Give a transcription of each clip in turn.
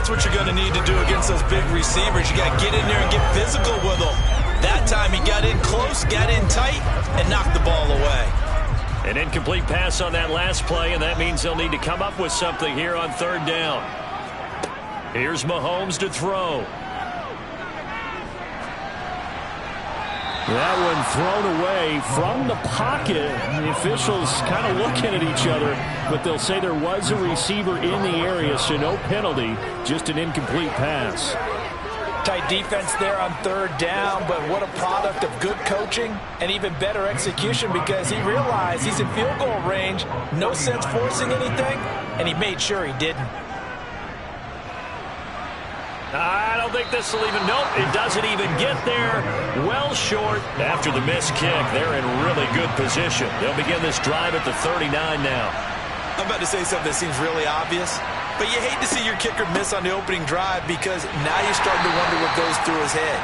that's what you're going to need to do against those big receivers. You got to get in there and get physical with them. That time he got in close, got in tight, and knocked the ball away. An incomplete pass on that last play, and that means they'll need to come up with something here on third down. Here's Mahomes to throw. That one thrown away from the pocket. The officials kind of looking at each other, but they'll say there was a receiver in the area, so no penalty, just an incomplete pass. Tight defense there on third down, but what a product of good coaching and even better execution, because he realized he's in field goal range, no sense forcing anything, and he made sure he didn't. I don't think this will even, nope, it doesn't even get there. Well short. After the missed kick, they're in really good position. They'll begin this drive at the 39 now. I'm about to say something that seems really obvious, but you hate to see your kicker miss on the opening drive because now you're starting to wonder what goes through his head.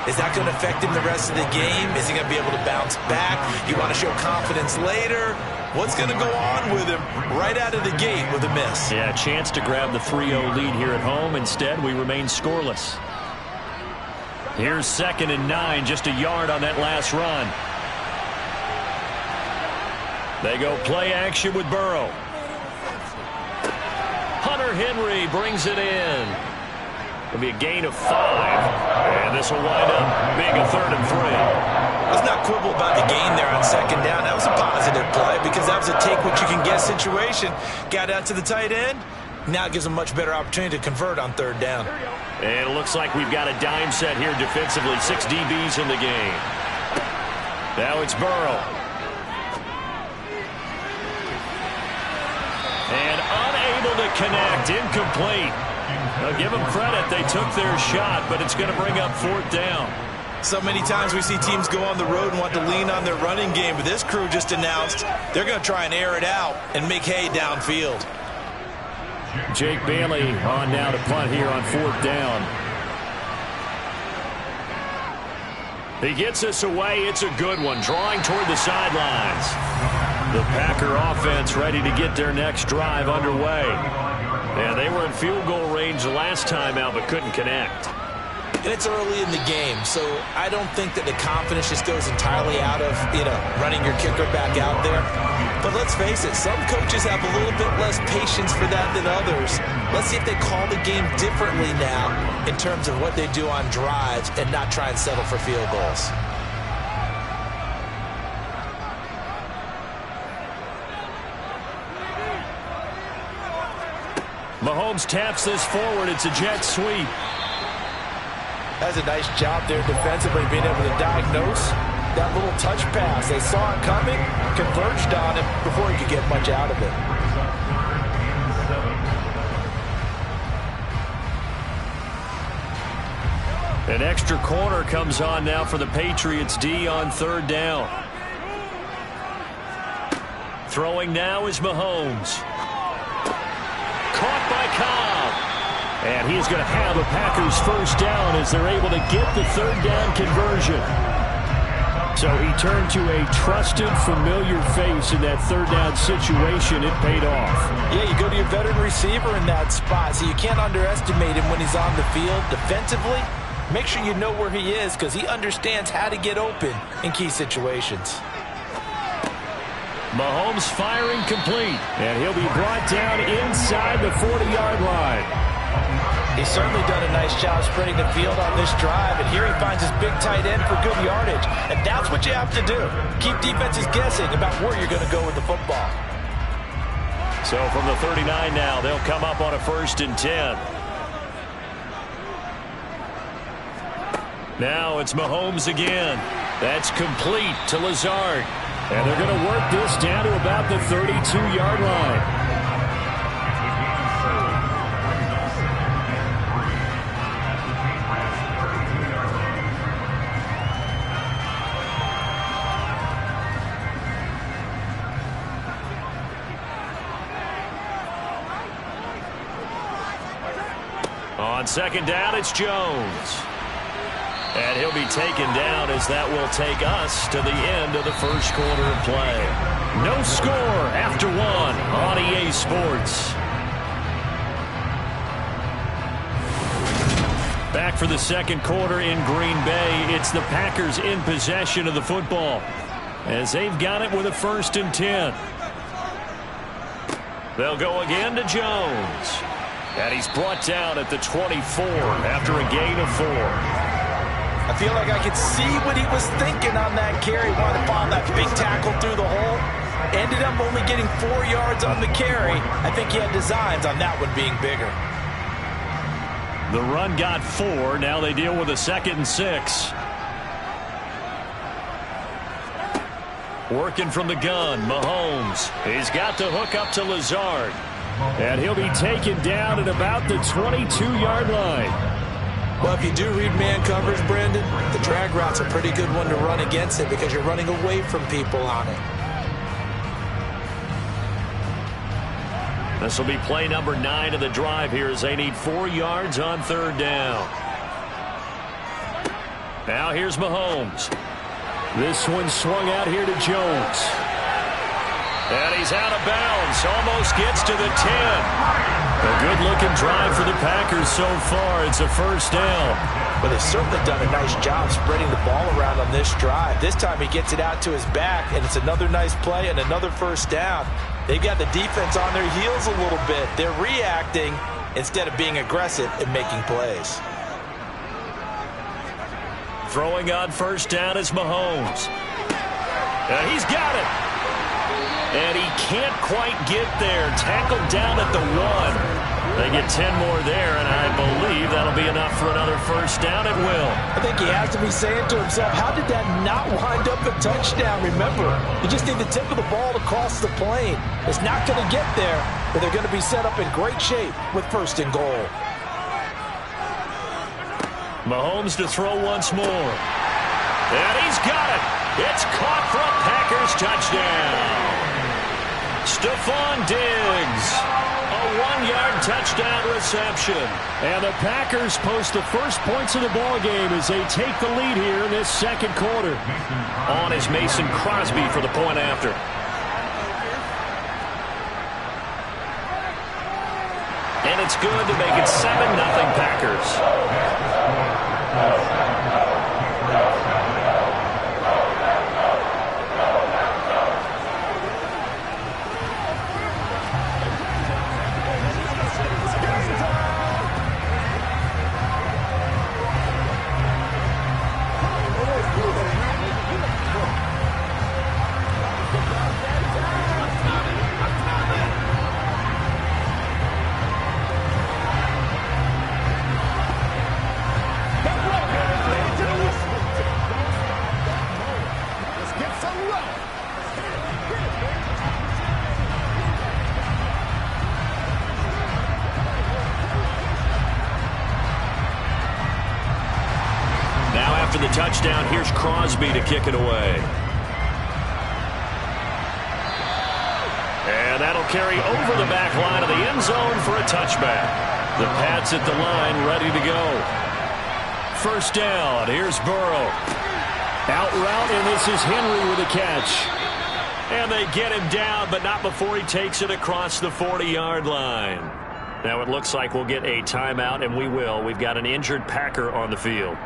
Is that going to affect him the rest of the game? Is he going to be able to bounce back? You want to show confidence later? What's going to go on with him right out of the gate with a miss? Yeah, a chance to grab the 3-0 lead here at home. Instead, we remain scoreless. Here's 2nd and 9, just a yard on that last run. They go play action with Burrow. Hunter Henry brings it in. It'll be a gain of 5. And this will wind up being a 3rd and 3. Let's not quibble about the gain there on 2nd down. That was a positive play because that was a take-what-you-can-get situation. Got out to the tight end. Now it gives them much better opportunity to convert on 3rd down. And it looks like we've got a dime set here defensively. 6 DBs in the game. Now it's Burrow. And unable to connect. Incomplete. I'll give them credit. They took their shot, but it's going to bring up 4th down. So many times we see teams go on the road and want to lean on their running game, but this crew just announced they're going to try and air it out and make hay downfield. Jake Bailey on now to punt here on 4th down. He gets us away. It's a good one. Drawing toward the sidelines. The Packer offense ready to get their next drive underway. Yeah, they were in field goal range the last time out, but couldn't connect. And it's early in the game, so I don't think that the confidence just goes entirely out of, running your kicker back out there. But let's face it, some coaches have a little bit less patience for that than others. Let's see if they call the game differently now in terms of what they do on drives and not try and settle for field goals. Mahomes taps this forward. It's a jet sweep. That's a nice job there defensively, being able to diagnose that little touch pass. They saw it coming, converged on him before he could get much out of it. An extra corner comes on now for the Patriots D on 3rd down. Throwing now is Mahomes. Caught by Cobb. And he's going to have a Packers 1st down as they're able to get the 3rd down conversion. So he turned to a trusted, familiar face in that 3rd down situation. It paid off. Yeah, you go to your veteran receiver in that spot, so you can't underestimate him when he's on the field defensively. Make sure you know where he is because he understands how to get open in key situations. Mahomes firing complete, and he'll be brought down inside the 40-yard line. He's certainly done a nice job spreading the field on this drive, and here he finds his big tight end for good yardage. And that's what you have to do. Keep defenses guessing about where you're going to go with the football. So from the 39 now, they'll come up on a 1st and 10. Now it's Mahomes again. That's complete to Lazard. And they're going to work this down to about the 32-yard line. On 2nd down, it's Jones. And he'll be taken down as that will take us to the end of the 1st quarter of play. No score after 1 on EA Sports. Back for the second quarter in Green Bay. It's the Packers in possession of the football as they've got it with a 1st and 10. They'll go again to Jones. And he's brought down at the 24 after a gain of 4. I feel like I could see what he was thinking on that carry. Wanted to find that big tackle through the hole. Ended up only getting 4 yards on the carry. I think he had designs on that one being bigger. The run got 4. Now they deal with a 2nd and 6. Working from the gun, Mahomes. He's got to hook up to Lazard. And he'll be taken down at about the 22-yard line. Well, if you do read man coverage, Brandon, the drag route's a pretty good one to run against it because you're running away from people on it. This will be play number 9 of the drive here as they need 4 yards on 3rd down. Now here's Mahomes. This one swung out here to Jones. And he's out of bounds. Almost gets to the 10. A good-looking drive for the Packers so far. It's a 1st down. But they've certainly done a nice job spreading the ball around on this drive. This time he gets it out to his back, and it's another nice play and another 1st down. They've got the defense on their heels a little bit. They're reacting instead of being aggressive and making plays. Throwing on 1st down is Mahomes. And he's got it. And he can't quite get there. Tackled down at the 1. They get 10 more there, and I believe that'll be enough for another 1st down. It will. I think he has to be saying to himself, how did that not wind up a touchdown? Remember, you just need the tip of the ball to cross the plane. It's not going to get there, but they're going to be set up in great shape with 1st and goal. Mahomes to throw once more. And he's got it. It's caught for a Packers touchdown. Stephon Diggs. A 1-yard touchdown reception. And the Packers post the first points of the ball game as they take the lead here in this 2nd quarter. On is Mason Crosby for the point after. And it's good to make it 7-0 Packers. After the touchdown, here's Crosby to kick it away. And that'll carry over the back line of the end zone for a touchback. The Pats at the line ready to go. 1st down. Here's Burrow. Out route, and this is Henry with a catch. And they get him down, but not before he takes it across the 40-yard line. Now it looks like we'll get a timeout, and we will. We've got an injured Packer on the field.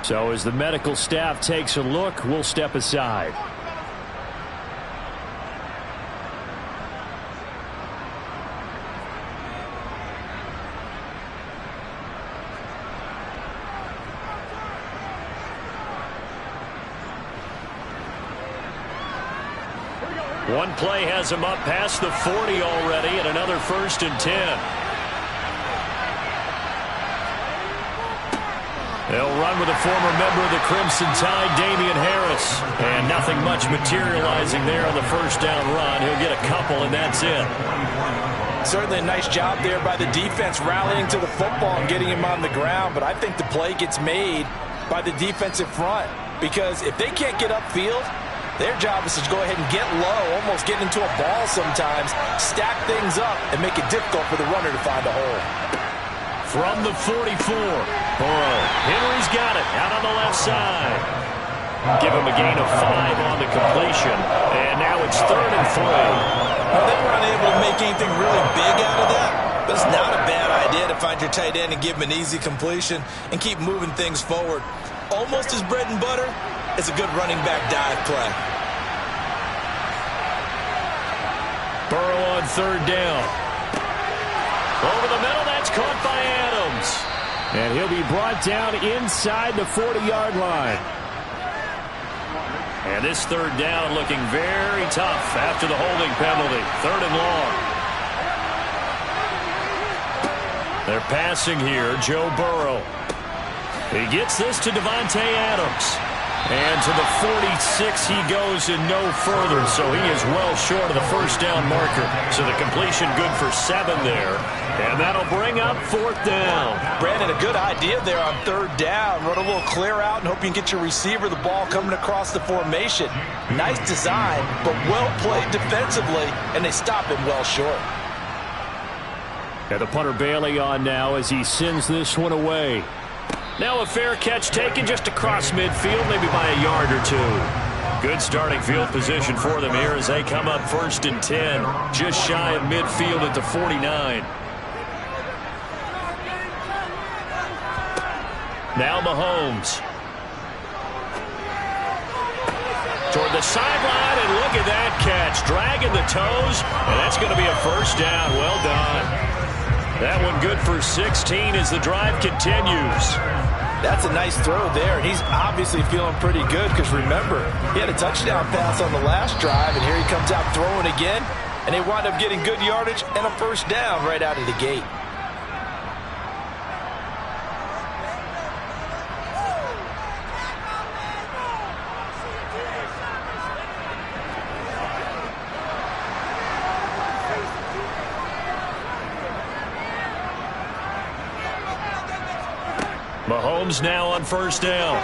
So as the medical staff takes a look, we'll step aside. One play has him up past the 40 already, and another 1st and 10. They'll run with a former member of the Crimson Tide, Damian Harris. And nothing much materializing there on the 1st down run. He'll get a couple, and that's it. Certainly a nice job there by the defense rallying to the football and getting him on the ground. But I think the play gets made by the defensive front. Because if they can't get upfield, their job is to go ahead and get low, almost get into a ball sometimes, stack things up, and make it difficult for the runner to find a hole. From the 44, Burrow. Henry's got it out on the left side. Give him a gain of 5 on the completion. And now it's 3rd and 3. Well, they were unable to make anything really big out of that, but it's not a bad idea to find your tight end and give him an easy completion and keep moving things forward. Almost his bread and butter is a good running back dive play. Burrow on third down. Over the middle, that's caught by Adams. And he'll be brought down inside the 40-yard line. And this third down looking very tough after the holding penalty. Third and long. They're passing here, Joe Burrow. He gets this to Davante Adams. And to the 46 he goes and no further, so he is well short of the first down marker. So the completion good for 7 there. And that'll bring up fourth down. Brandon, a good idea there on third down. Run a little clear out and hope you can get your receiver the ball coming across the formation. Nice design, but well played defensively, and they stop him well short. And the punter Bailey on now as he sends this one away. Now a fair catch taken just across midfield, maybe by a yard or 2. Good starting field position for them here as they come up first and 10. Just shy of midfield at the 49. Now Mahomes. Toward the sideline, and look at that catch. Dragging the toes, and that's going to be a first down. Well done. That one good for 16 as the drive continues. That's a nice throw there, and he's obviously feeling pretty good because, remember, he had a touchdown pass on the last drive, and here he comes out throwing again, and they wind up getting good yardage and a first down right out of the gate. Mahomes now on first down.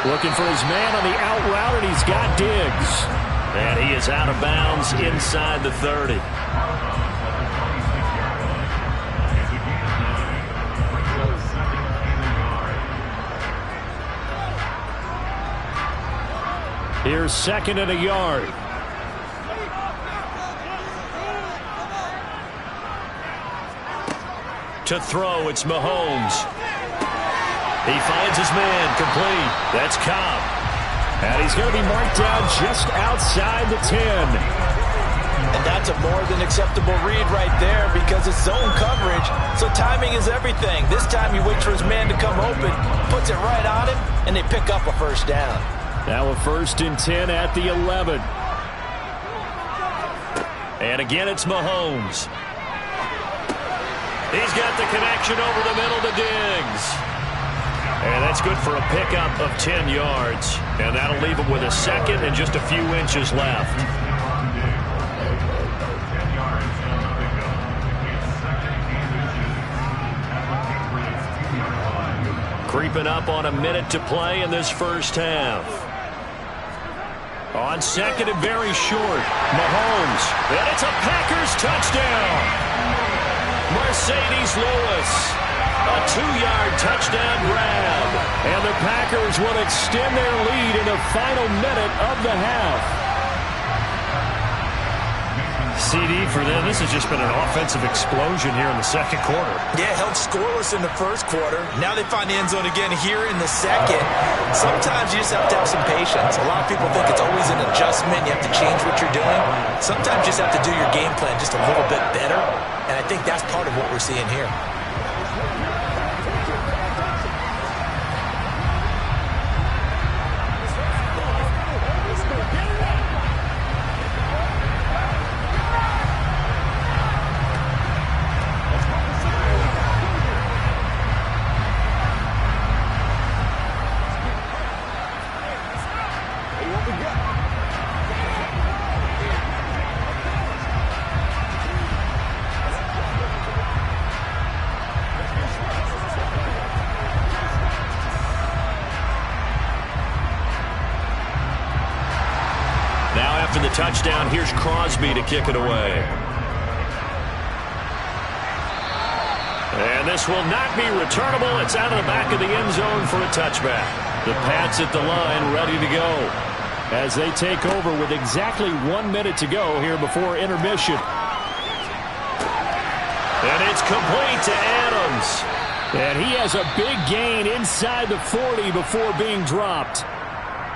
Looking for his man on the out route, and he's got Diggs. And he is out of bounds inside the 30. Here's second and a yard. To throw, it's Mahomes. He finds his man, complete. That's Cobb. And he's going to be marked down just outside the 10. And that's a more than acceptable read right there because it's zone coverage, so timing is everything. This time he waits for his man to come open, puts it right on him, and they pick up a first down. Now a first and 10 at the 11. And again, it's Mahomes. He's got the connection over the middle to Diggs. And that's good for a pickup of 10 yards. And that'll leave him with a second and just a few inches left. Creeping up on a minute to play in this first half. On second and very short, Mahomes. And it's a Packers touchdown. Mercedes Lewis. A 2-yard touchdown grab. And the Packers will extend their lead in the final minute of the half. CD for them. This has just been an offensive explosion here in the second quarter. Yeah, held scoreless in the first quarter. Now they find the end zone again here in the second. Sometimes you just have to have some patience. A lot of people think it's always an adjustment. You have to change what you're doing. Sometimes you just have to do your game plan just a little bit better. And I think that's part of what we're seeing here. The touchdown, here's Crosby to kick it away. And this will not be returnable. It's out of the back of the end zone for a touchback. The Pats at the line ready to go as they take over with exactly 1 minute to go here before intermission. And it's complete to Adams. And he has a big gain inside the 40 before being dropped.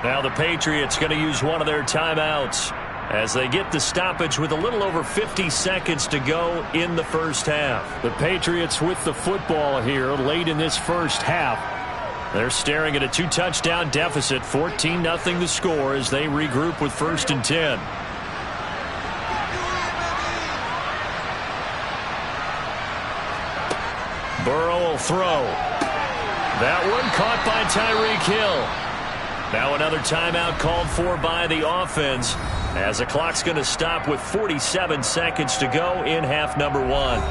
Now the Patriots going to use one of their timeouts as they get the stoppage with a little over 50 seconds to go in the first half. The Patriots with the football here late in this first half. They're staring at a 2-touchdown deficit, 14-0 the score as they regroup with 1st and 10. Burrow will throw. That one caught by Tyreek Hill. Now another timeout called for by the offense as the clock's going to stop with 47 seconds to go in half number 1.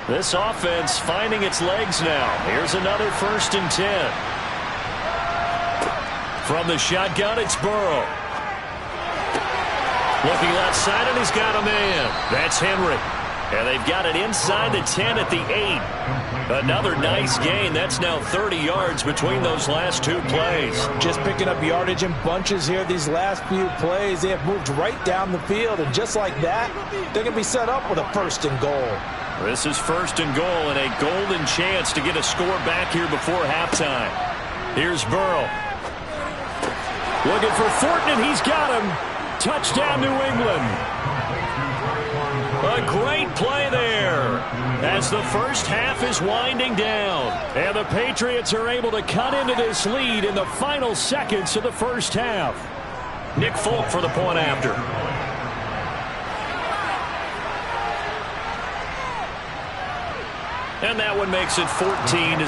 This offense finding its legs now. Here's another 1st and 10. From the shotgun, it's Burrow. Looking left side, and he's got a man. That's Henry. And they've got it inside the 10 at the 8. Another nice gain. That's now 30 yards between those last 2 plays. Just picking up yardage in bunches here these last few plays. They have moved right down the field, and just like that, they're going to be set up with a 1st and goal. This is 1st and goal and a golden chance to get a score back here before halftime. Here's Burrow. Looking for Thornton, and he's got him. Touchdown, New England. A great play there as the first half is winding down. And the Patriots are able to cut into this lead in the final seconds of the first half. Nick Folk for the point after. And that one makes it 14-7.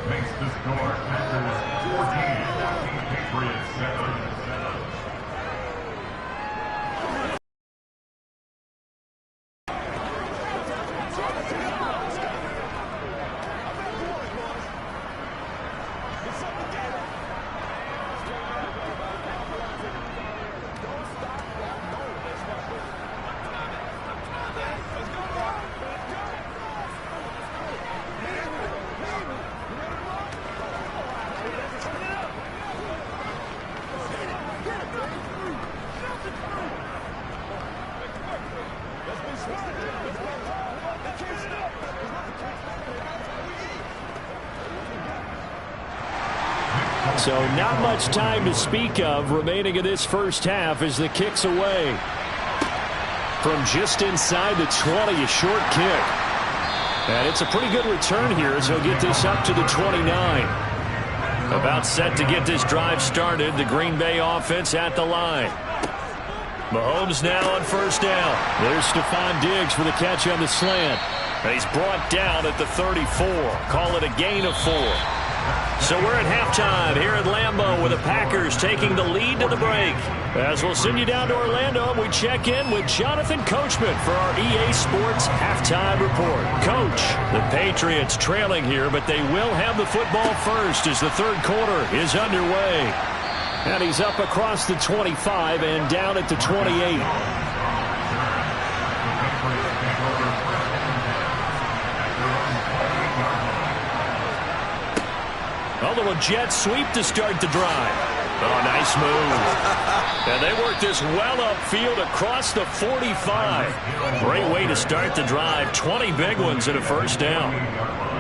Makes the score Packers 14, Patriots 7. So not much time to speak of remaining in this first half as the kick's away. From just inside the 20, a short kick. And it's a pretty good return here as he'll get this up to the 29. About set to get this drive started, the Green Bay offense at the line. Mahomes now on 1st down. There's Stephon Diggs for the catch on the slant. And he's brought down at the 34. Call it a gain of 4. So we're at halftime here at Lambeau with the Packers taking the lead to the break. As we'll send you down to Orlando, we check in with Jonathan Coachman for our EA Sports Halftime Report. Coach, the Patriots trailing here, but they will have the football first as the 3rd quarter is underway. And he's up across the 25 and down at the 28. A little jet sweep to start the drive. Oh, nice move. And they work this well upfield across the 45. Great way to start the drive. 20 big ones and a 1st down.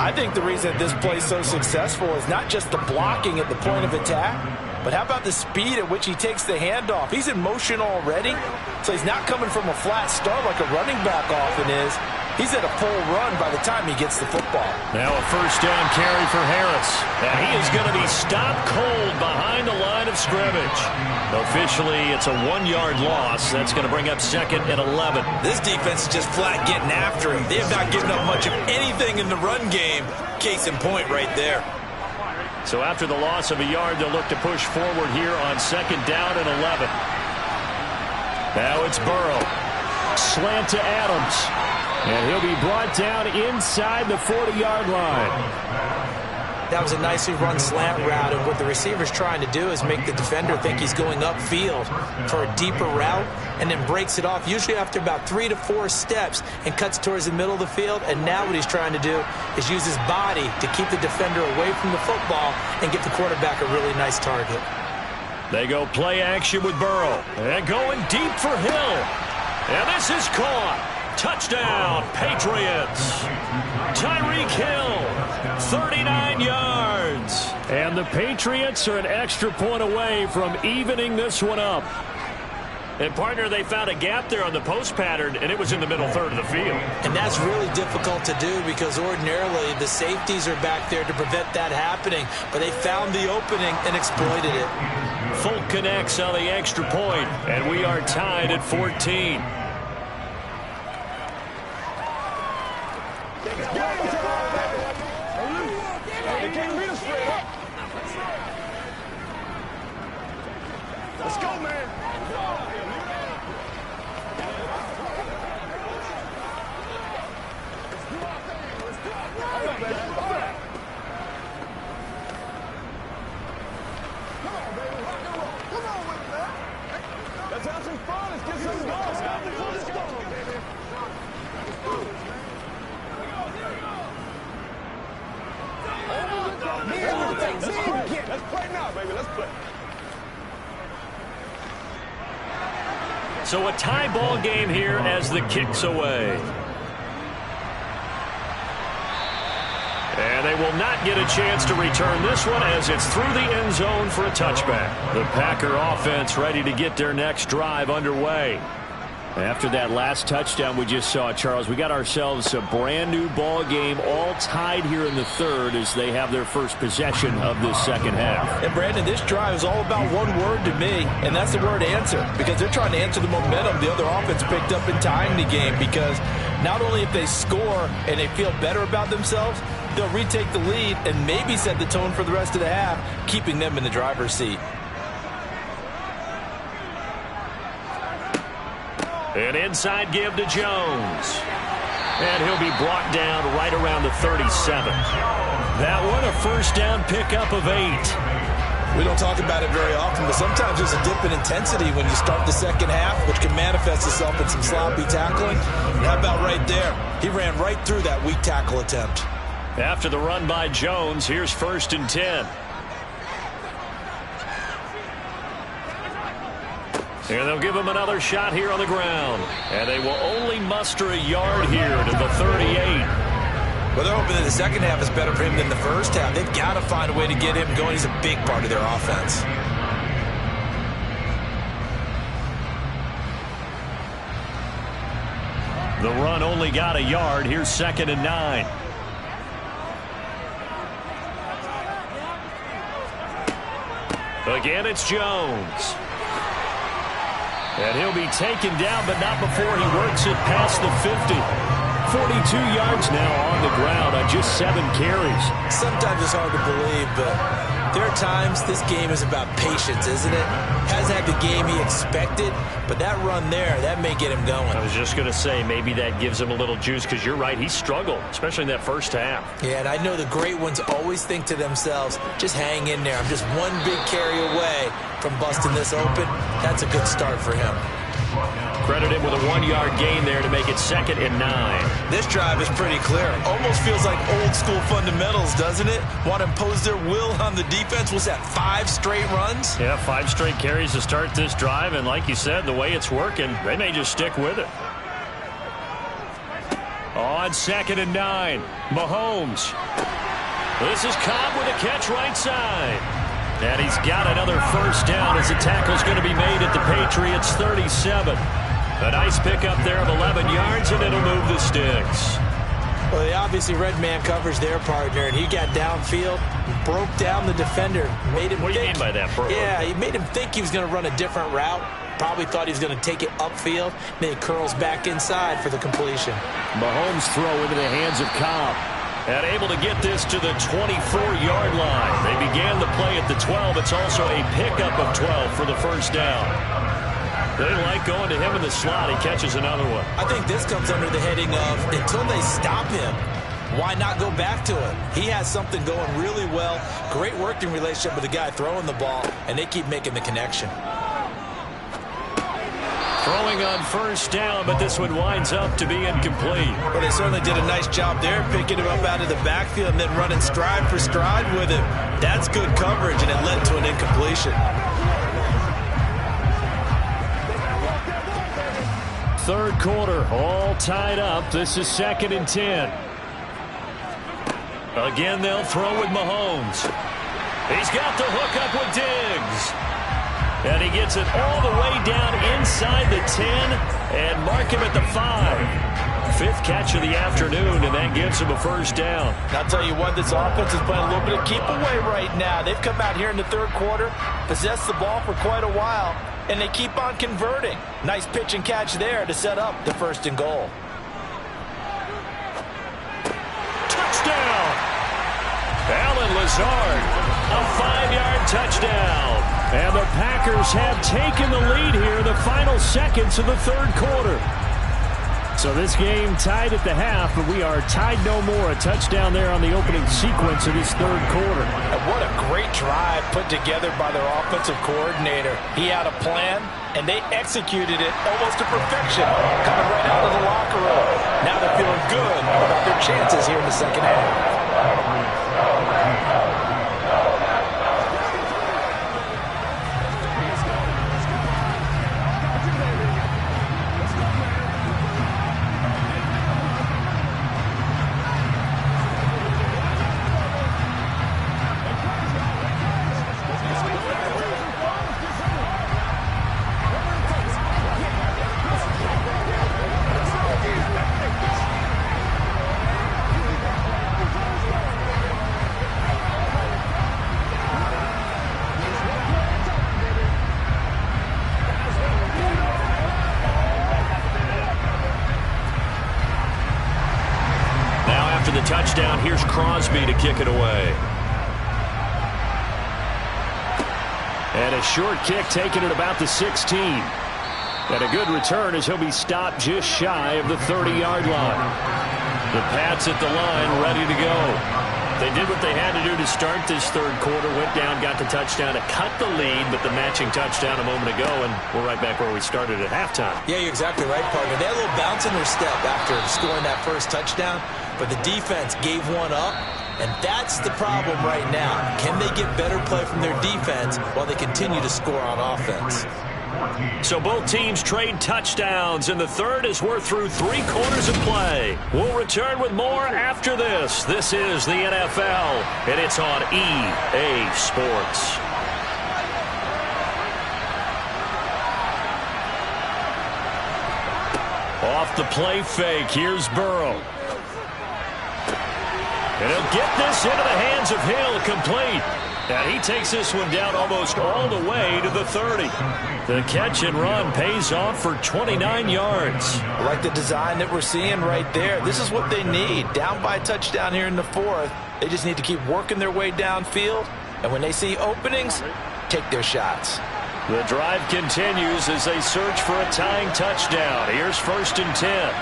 I think the reason this play is so successful is not just the blocking at the point of attack, but how about the speed at which he takes the handoff? He's in motion already, so he's not coming from a flat start like a running back often is. He's at a full run by the time he gets the football. Now a 1st down carry for Harris. And he is going to be stopped cold behind the line of scrimmage. Officially, it's a 1-yard loss. That's going to bring up 2nd and 11. This defense is just flat getting after him. They have not given up much of anything in the run game. Case in point right there. So after the loss of a yard, they'll look to push forward here on 2nd down and 11. Now it's Burrow. Slant to Adams. And he'll be brought down inside the 40-yard line. That was a nicely run slant route, and what the receiver's trying to do is make the defender think he's going upfield for a deeper route, and then breaks it off, usually after about 3 to 4 steps, and cuts towards the middle of the field. And now what he's trying to do is use his body to keep the defender away from the football and get the quarterback a really nice target. They go play action with Burrow. And going deep for Hill. And this is caught. Touchdown, Patriots. Tyreek Hill, 39 yards. And the Patriots are an extra point away from evening this one up. And, partner, they found a gap there on the post pattern, and it was in the middle third of the field. And that's really difficult to do because ordinarily the safeties are back there to prevent that happening. But they found the opening and exploited it. Folk connects on the extra point, and we are tied at 14. Let's go, man. Let's have some fun. Let's get some goals. Let's go, baby. Let's play now, baby. Let's play. So a tie ball game here as the kick's away. And they will not get a chance to return this one as it's through the end zone for a touchback. The Packer offense ready to get their next drive underway. After that last touchdown we just saw, Charles, we got ourselves a brand new ball game, all tied here in the third as they have their first possession of this second half. And Brandon, this drive is all about one word to me, and that's the word answer, because they're trying to answer the momentum the other offense picked up in tying the game, because not only if they score and they feel better about themselves, they'll retake the lead and maybe set the tone for the rest of the half, keeping them in the driver's seat. An inside give to Jones. And he'll be brought down right around the 37. That one a first down pickup of 8. We don't talk about it very often, but sometimes there's a dip in intensity when you start the second half, which can manifest itself in some sloppy tackling. And how about right there? He ran right through that weak tackle attempt. After the run by Jones, here's 1st and 10. And they'll give him another shot here on the ground. And they will only muster a yard here to the 38. Well, they're hoping that the second half is better for him than the first half. They've got to find a way to get him going. He's a big part of their offense. The run only got a yard. Here's 2nd and 9. Again, it's Jones. And he'll be taken down, but not before he works it past the 50. 42 yards now on the ground on just 7 carries. Sometimes it's hard to believe, but there are times this game is about patience, isn't it? Hasn't had the game he expected, but that run there, that may get him going. I was just going to say, maybe that gives him a little juice, because you're right, he struggled, especially in that first half. Yeah, and I know the great ones always think to themselves, just hang in there. I'm just one big carry away from busting this open. That's a good start for him. Credit him with a 1-yard gain there to make it 2nd and 9. This drive is pretty clear. Almost feels like old school fundamentals, doesn't it? Want to impose their will on the defense. Was that 5 straight runs? Yeah, 5 straight carries to start this drive, and like you said, the way it's working, they may just stick with it. On 2nd and 9, Mahomes. This is Cobb with a catch right side. And he's got another first down as the tackle's going to be made at the Patriots' 37. A nice pickup there of 11 yards, and it'll move the sticks. Well, they obviously read man coverage their partner, and he got downfield, broke down the defender, made him What do you mean by that, bro? Yeah, he made him think he was going to run a different route. Probably thought he was going to take it upfield. Then he curls back inside for the completion. Mahomes throw into the hands of Cobb. And able to get this to the 24-yard line. They began the play at the 12. It's also a pickup of 12 for the first down. They like going to him in the slot. He catches another one. I think this comes under the heading of until they stop him, why not go back to it? He has something going really well. Great working relationship with the guy throwing the ball, and they keep making the connection. Throwing on first down, but this one winds up to be incomplete. Well, they certainly did a nice job there, picking him up out of the backfield and then running stride for stride with him. That's good coverage, and it led to an incompletion. Third quarter, all tied up. This is 2nd and 10. Again, they'll throw with Mahomes. He's got the hook up with Diggs. And he gets it all the way down inside the 10 and mark him at the 5. 5th catch of the afternoon, and that gives him a first down. I'll tell you what, this offense is playing a little bit of keep away right now. They've come out here in the third quarter, possessed the ball for quite a while, and they keep on converting. Nice pitch and catch there to set up the 1st and goal. Touchdown! Allen Lazard, a 5-yard touchdown. And the Packers have taken the lead here in the final seconds of the third quarter. So this game tied at the half, but we are tied no more. A touchdown there on the opening sequence of this third quarter. And what a great drive put together by their offensive coordinator. He had a plan, and they executed it almost to perfection, coming right out of the locker room. Now they're feeling good about their chances here in the second half. The touchdown, here's Crosby to kick it away. And a short kick taken at about the 16. And a good return as he'll be stopped just shy of the 30-yard line. The Pats at the line ready to go. They did what they had to do to start this third quarter, went down, got the touchdown to cut the lead, but the matching touchdown a moment ago, and we're right back where we started at halftime. Yeah, you're exactly right, partner. They had a little bounce in their step after scoring that first touchdown, but the defense gave one up, and that's the problem right now. Can they get better play from their defense while they continue to score on offense? So both teams trade touchdowns, and the third as we're through 3 quarters of play. We'll return with more after this. This is the NFL, and it's on EA Sports. Off the play fake, here's Burrow. And he'll get this into the hands of Hill, complete. And he takes this one down almost all the way to the 30. The catch and run pays off for 29 yards. I like the design that we're seeing right there. This is what they need. Down by a touchdown here in the 4th. They just need to keep working their way downfield. And when they see openings, take their shots. The drive continues as they search for a tying touchdown. Here's 1st and 10.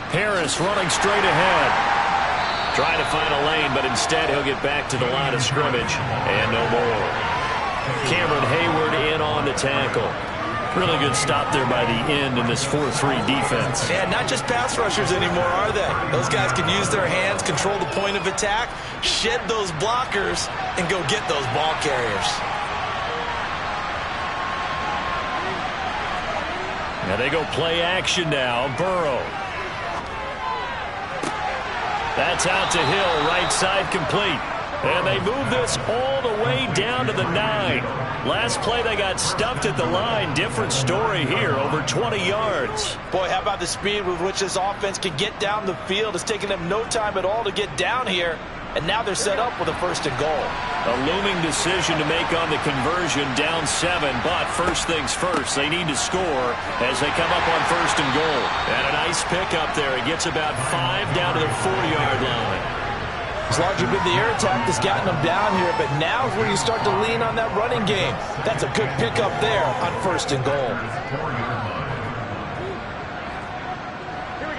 Harris running straight ahead. Trying to find a lane, but instead he'll get back to the line of scrimmage, and no more. Cameron Hayward in on the tackle. Really good stop there by the end in this 4-3 defense. Yeah, not just pass rushers anymore, are they? Those guys can use their hands, control the point of attack, shed those blockers, and go get those ball carriers. Now they go play action now. Burrow. That's out to Hill, right side complete. And they move this all the way down to the 9. Last play they got stuffed at the line. Different story here, over 20 yards. Boy, how about the speed with which this offense can get down the field? It's taken them no time at all to get down here. And now they're set up with a 1st and goal. A looming decision to make on the conversion, down 7. But first things first, they need to score as they come up on 1st and goal. And a nice pickup there. It gets about 5 down to the 40-yard line. It's largely been the air attack that's gotten them down here, but now is where you start to lean on that running game. That's a good pickup there on 1st and goal.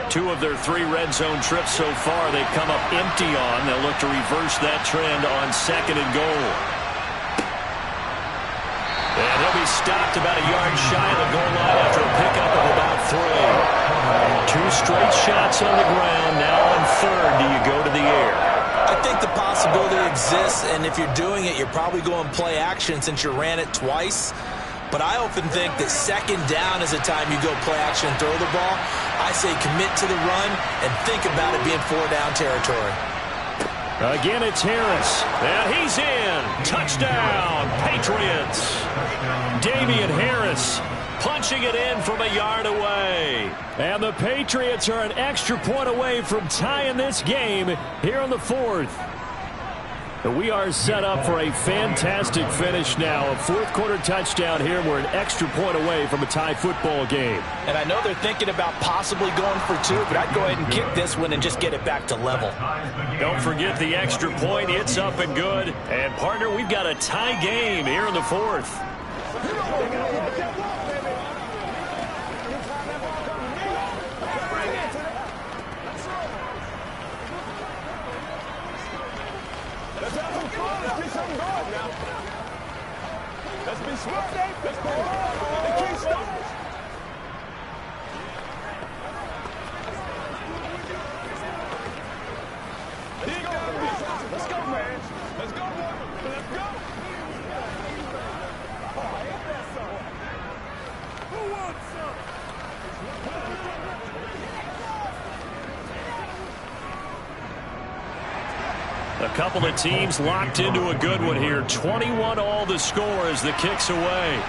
2 of their 3 red zone trips so far they've come up empty on. They'll look to reverse that trend on 2nd and goal. And he'll be stopped about a yard shy of the goal line after a pickup of about 3. 2 straight shots on the ground. Now on 3rd, do you go to the air? I think the possibility exists, and if you're doing it, you're probably going play action since you ran it twice. But I often think that 2nd down is the time you go play action and throw the ball. I say commit to the run and think about it being 4-down territory. Again, it's Harris. And he's in. Touchdown, Patriots. Damian Harris punching it in from a yard away. And the Patriots are an extra point away from tying this game here on the 4th. We are set up for a fantastic finish now. A 4th quarter touchdown here. We're an extra point away from a tie football game. And I know they're thinking about possibly going for 2, but I'd go ahead and kick this one and just get it back to level. Don't forget the extra point. It's up and good. And, partner, we've got a tie game here in the 4th. Let's have some fun. Let's get something going now. Let's be smart, Dave. Let's go. The key stones. Let's go, man. Let's go. Let's go. Oh, I hate that song. Who wants some? A couple of teams locked into a good one here. 21 all the score as the kick's away.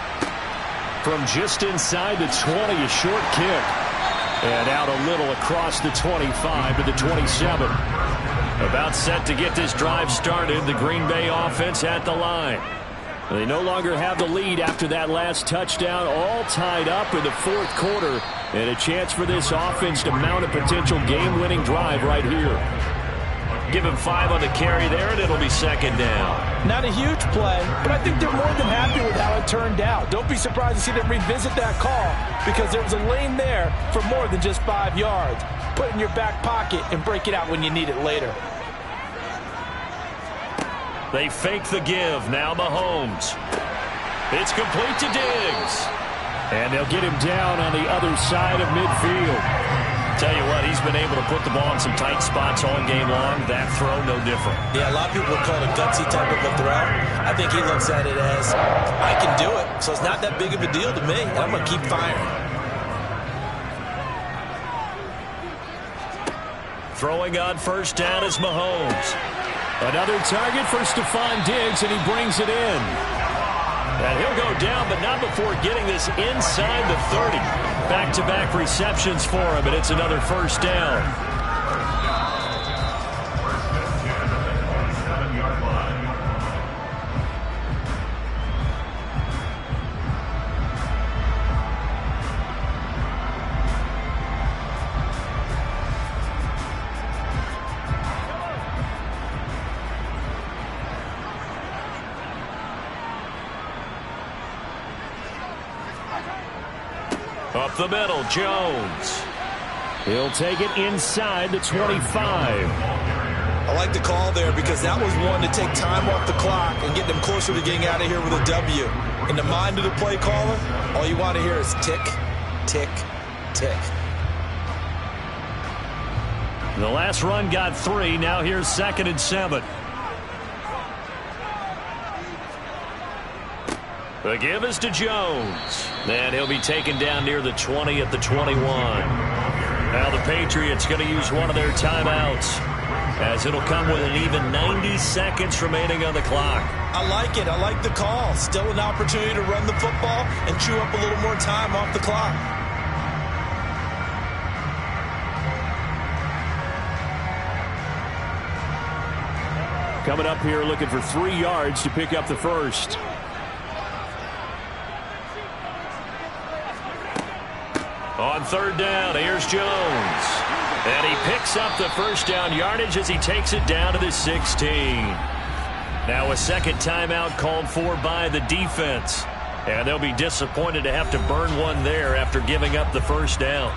From just inside the 20, a short kick. And out a little across the 25 to the 27. About set to get this drive started. The Green Bay offense at the line. They no longer have the lead after that last touchdown. All tied up in the 4th quarter. And a chance for this offense to mount a potential game-winning drive right here. Give him 5 on the carry there, and it'll be 2nd down. Not a huge play, but I think they're more than happy with how it turned out. Don't be surprised to see them revisit that call because there was a lane there for more than just 5 yards. Put it in your back pocket and break it out when you need it later. They fake the give. Now Mahomes. It's complete to Diggs. And they'll get him down on the other side of midfield. Tell you what, he's been able to put the ball in some tight spots all game long. That throw, no different. Yeah, a lot of people would call it a gutsy type of a throw. I think he looks at it as, I can do it, so it's not that big of a deal to me, and I'm going to keep firing. Throwing on 1st down is Mahomes. Another target for Stephon Diggs, and he brings it in. And he'll go down, but not before getting this inside the 30. Back-to-back receptions for him, and it's another 1st down. Up the middle, Jones. He'll take it inside the 25. I like the call there because that was one to take time off the clock and get them closer to getting out of here with a W. In the mind of the play caller, all you want to hear is tick, tick, tick. The last run got 3. Now here's 2nd and 7. The give is to Jones. And he'll be taken down near the 20 at the 21. Now the Patriots going to use one of their timeouts as it'll come with an even 90 seconds remaining on the clock. I like it. I like the call. Still an opportunity to run the football and chew up a little more time off the clock. Coming up here looking for 3 yards to pick up the 1st. On 3rd down, here's Jones. And he picks up the 1st down yardage as he takes it down to the 16. Now a 2nd timeout called for by the defense. And they'll be disappointed to have to burn one there after giving up the 1st down.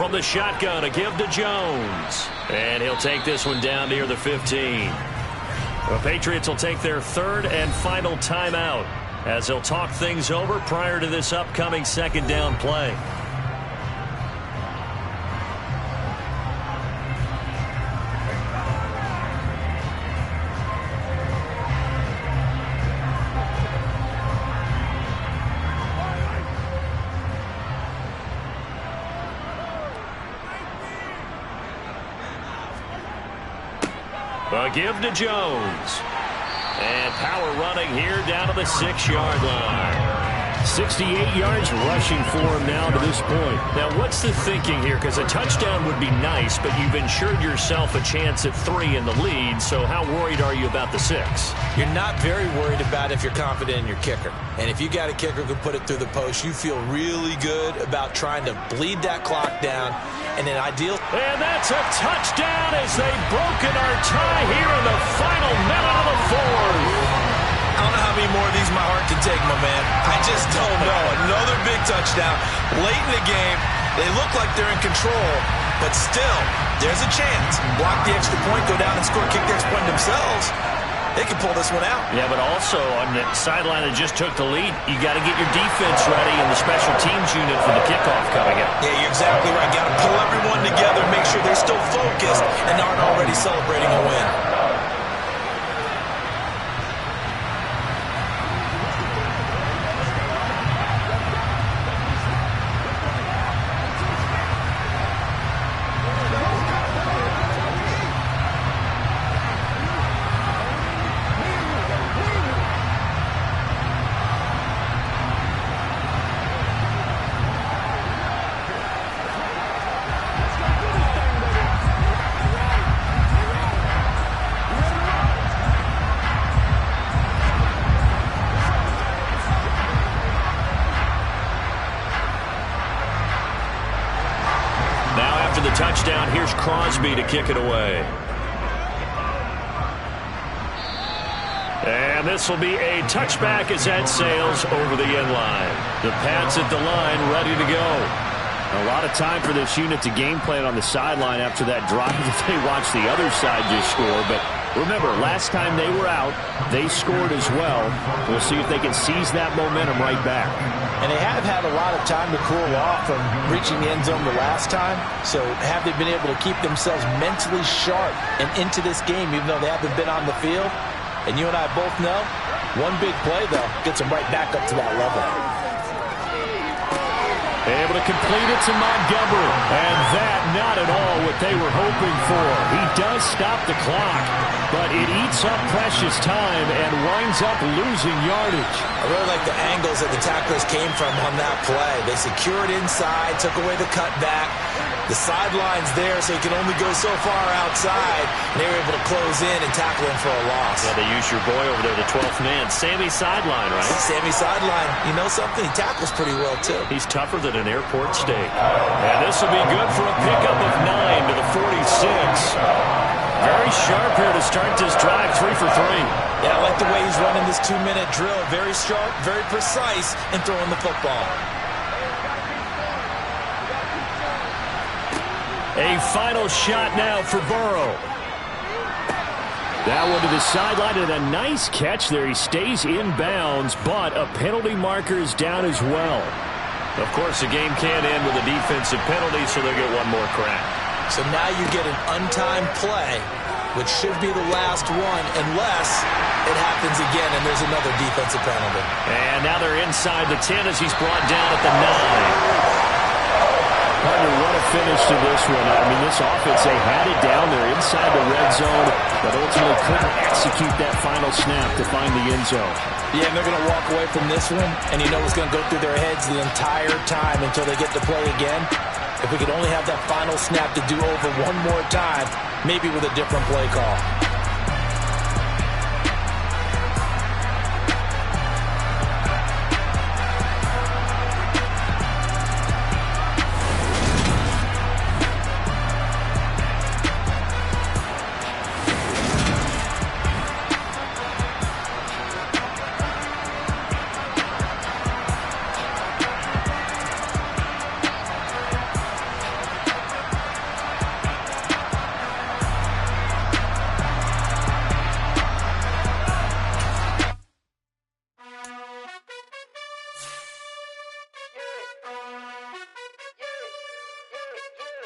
From the shotgun, a give to Jones. And he'll take this one down near the 15. The Patriots will take their third and final timeout as they'll talk things over prior to this upcoming second down play. A give to Jones. And power running here down to the 6-yard line. 68 yards rushing for him now to this point. Now, what's the thinking here? Because a touchdown would be nice, but you've ensured yourself a chance at 3 in the lead, so how worried are you about the 6? You're not very worried about if you're confident in your kicker. And if you got a kicker who can put it through the post, you feel really good about trying to bleed that clock down. And an ideal. And that's a touchdown as they've broken our tie here in the final minute of the fourth. I don't know how many more of these my heart can take, my man. I just don't know. Another big touchdown late in the game. They look like they're in control, but still, there's a chance. Block the extra point, go down and score, kick the extra point themselves. They can pull this one out. Yeah, but also on the sideline that just took the lead, you got to get your defense ready and the special teams unit for the kickoff coming up. Yeah, you're exactly right. Got to pull everyone together, make sure they're still focused and aren't already celebrating a win. Touchdown. Here's Crosby to kick it away. And this will be a touchback as that sails over the end line. The Pats at the line ready to go. A lot of time for this unit to game plan on the sideline after that drive that they watched the other side just score. But remember, last time they were out, they scored as well. We'll see if they can seize that momentum right back. And they have had a lot of time to cool off from reaching the end zone the last time. So have they been able to keep themselves mentally sharp and into this game, even though they haven't been on the field? And you and I both know, one big play, though, gets them right back up to that level. Able to complete it to Montgomery. And that not at all what they were hoping for. He does stop the clock, but it eats up precious time and winds up losing yardage. I really like the angles that the tacklers came from on that play. They secured inside, took away the cutback. The sideline's there, so he can only go so far outside. And they were able to close in and tackle him for a loss. Yeah, they use your boy over there, the 12th man. Sammy Sideline, right? Sammy Sideline. You know something? He tackles pretty well, too. He's tougher than an airport steak. And this will be good for a pickup of 9 to the 46. Very sharp here to start this drive, 3 for 3. Yeah, I like the way he's running this 2-minute drill. Very sharp, very precise in throwing the football. A final shot now for Burrow. That one to the sideline and a nice catch there. He stays in bounds, but a penalty marker is down as well. Of course, the game can't end with a defensive penalty, so they'll get one more crack. So now you get an untimed play, which should be the last one, unless it happens again and there's another defensive penalty. And now they're inside the 10 as he's brought down at the 9. Partner, what a finish to this one. I mean, this offense, they had it down there inside the red zone, but ultimately couldn't execute that final snap to find the end zone. Yeah, and they're going to walk away from this one, and you know it's going to go through their heads the entire time until they get to play again. If we could only have that final snap to do over one more time, maybe with a different play call.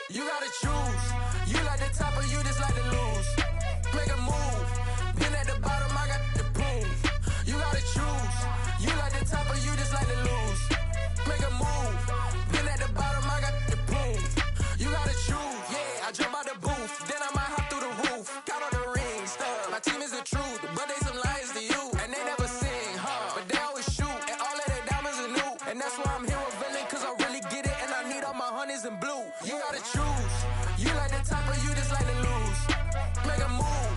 You gotta choose. You like the top or you just like to lose. Make a move. Been at the bottom, I got the proof. You gotta choose. You like the top or you just like to lose. Make a move. Been at the bottom, I got the proof. You gotta choose. Yeah, I jump out the booth. Then I might hop through the roof. Count on the rings, stuff. My team is the truth, but they some liars to you. And they never sing, but they always shoot. And all of their diamonds are new. And that's why I'm here with Villain, cause I really get it. And I need all my honeys in blue. You gotta choose. You like the top or you just like to lose. Make a move.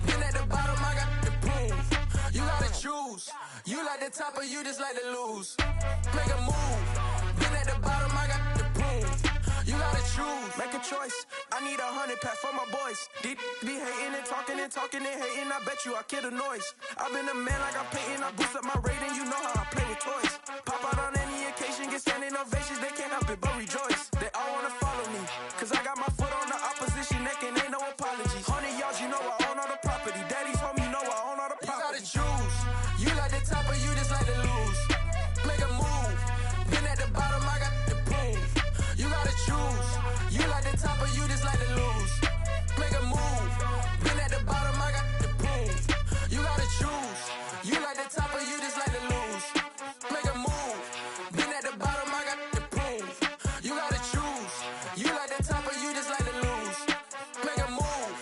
Been at the bottom, I got the proof. You gotta choose. You like the top or you just like to lose. Make a move. Been at the bottom, I got the proof. You gotta choose. Make a choice. I need 100 pack for my boys. Deep be hating and talking and talking and hating. I bet you I kill the noise. I've been a man like I'm painting. I boost up my rating. You know how I play with toys. Pop out on any occasion, get standing ovations. They can't help it but rejoice. They all wanna follow me, cause I got my foot on the opposition neck and ain't no apologies. 100 yards, you know I own all the property. Daddy's home, you know I own all the property. You gotta choose. You like the top or you just like to lose. Make a move. Been at the bottom, I got the proof. You gotta choose. You like the top or you just like to lose. Make a move. Been at the bottom, I got the proof. You gotta choose. You like the top or you just like to lose. Make a move. Been at the bottom, I got the proof. You gotta choose. You like the top or you just like to lose. Make a move.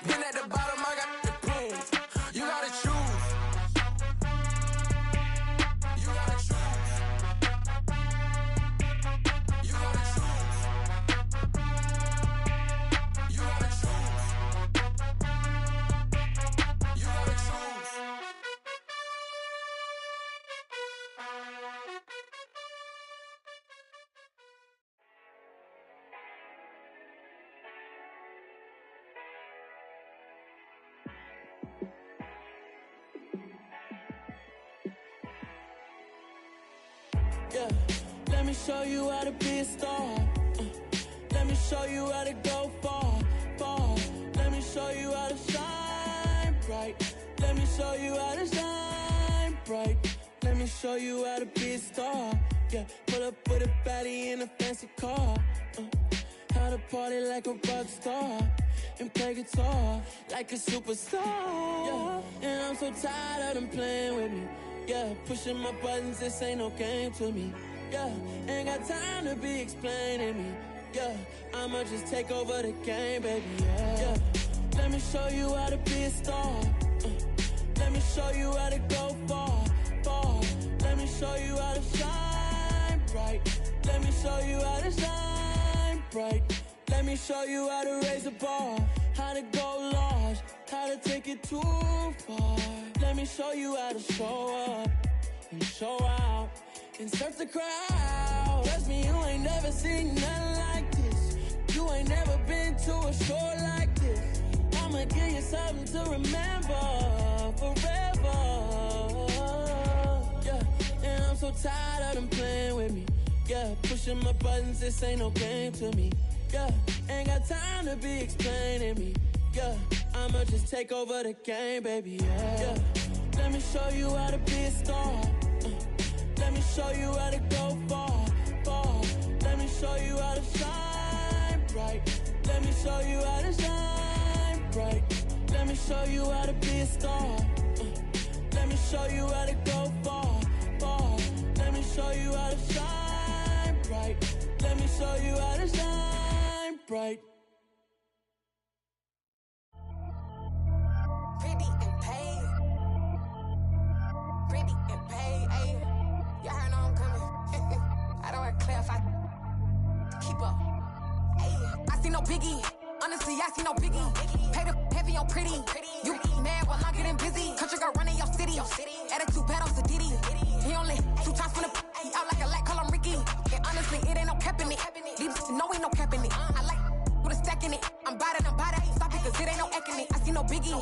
Been at the bottom, I got the proof. You gotta choose. You gotta choose. You gotta choose. You gotta choose. You gotta choose. Yeah, let me show you how to be a star. Let me show you how to go far, far. Let me show you how to shine bright. Let me show you how to shine bright. Let me show you how to be a star. Yeah, pull up with a baddie in a fancy car. How to party like a rock star and play guitar like a superstar. Yeah, and I'm so tired of them playing with me. Yeah, pushing my buttons, this ain't no game to me. Yeah, ain't got time to be explaining me. Yeah, I'ma just take over the game, baby. Yeah, let me show you how to be a star. Let me show you how to go far, far. Let me show you how to shine bright. Let me show you how to shine bright. Let me show you how to raise the bar, how to go large, how to take it too far. Let me show you how to show up and show out and surf the crowd. Trust me, you ain't never seen nothing like this. You ain't never been to a show like this. I'ma give you something to remember forever. Yeah, and I'm so tired of them playing with me. Yeah, pushing my buttons, this ain't no game to me. Yeah, ain't got time to be explaining me. Yeah, I'ma just take over the game, baby. Yeah, let me show you how to be a star. Let me show you how to go far, far. Let me show you how to shine bright. Let me show you how to shine bright. Let me show you how to be a star. Let me show you how to go far, far. Let me show you how to shine bright. Let me show you how to shine bright. Pretty and paid. Pretty and paid, ayy. Y'all heard I'm coming. I don't want to clarify. Keep up. Ayy. I see no biggie. Honestly, I see no biggie. Pay the heavy on pretty. You mad while I'm getting busy. Country girl running your city. Attitude bad on Sadiddy. He only 2 times from the he out like a light, call him Ricky. And honestly, it ain't no cap in it. These know ain't no cap in it. I like with a stack in it. I'm bad at stop it, cause it ain't no eck in it. I see no biggie.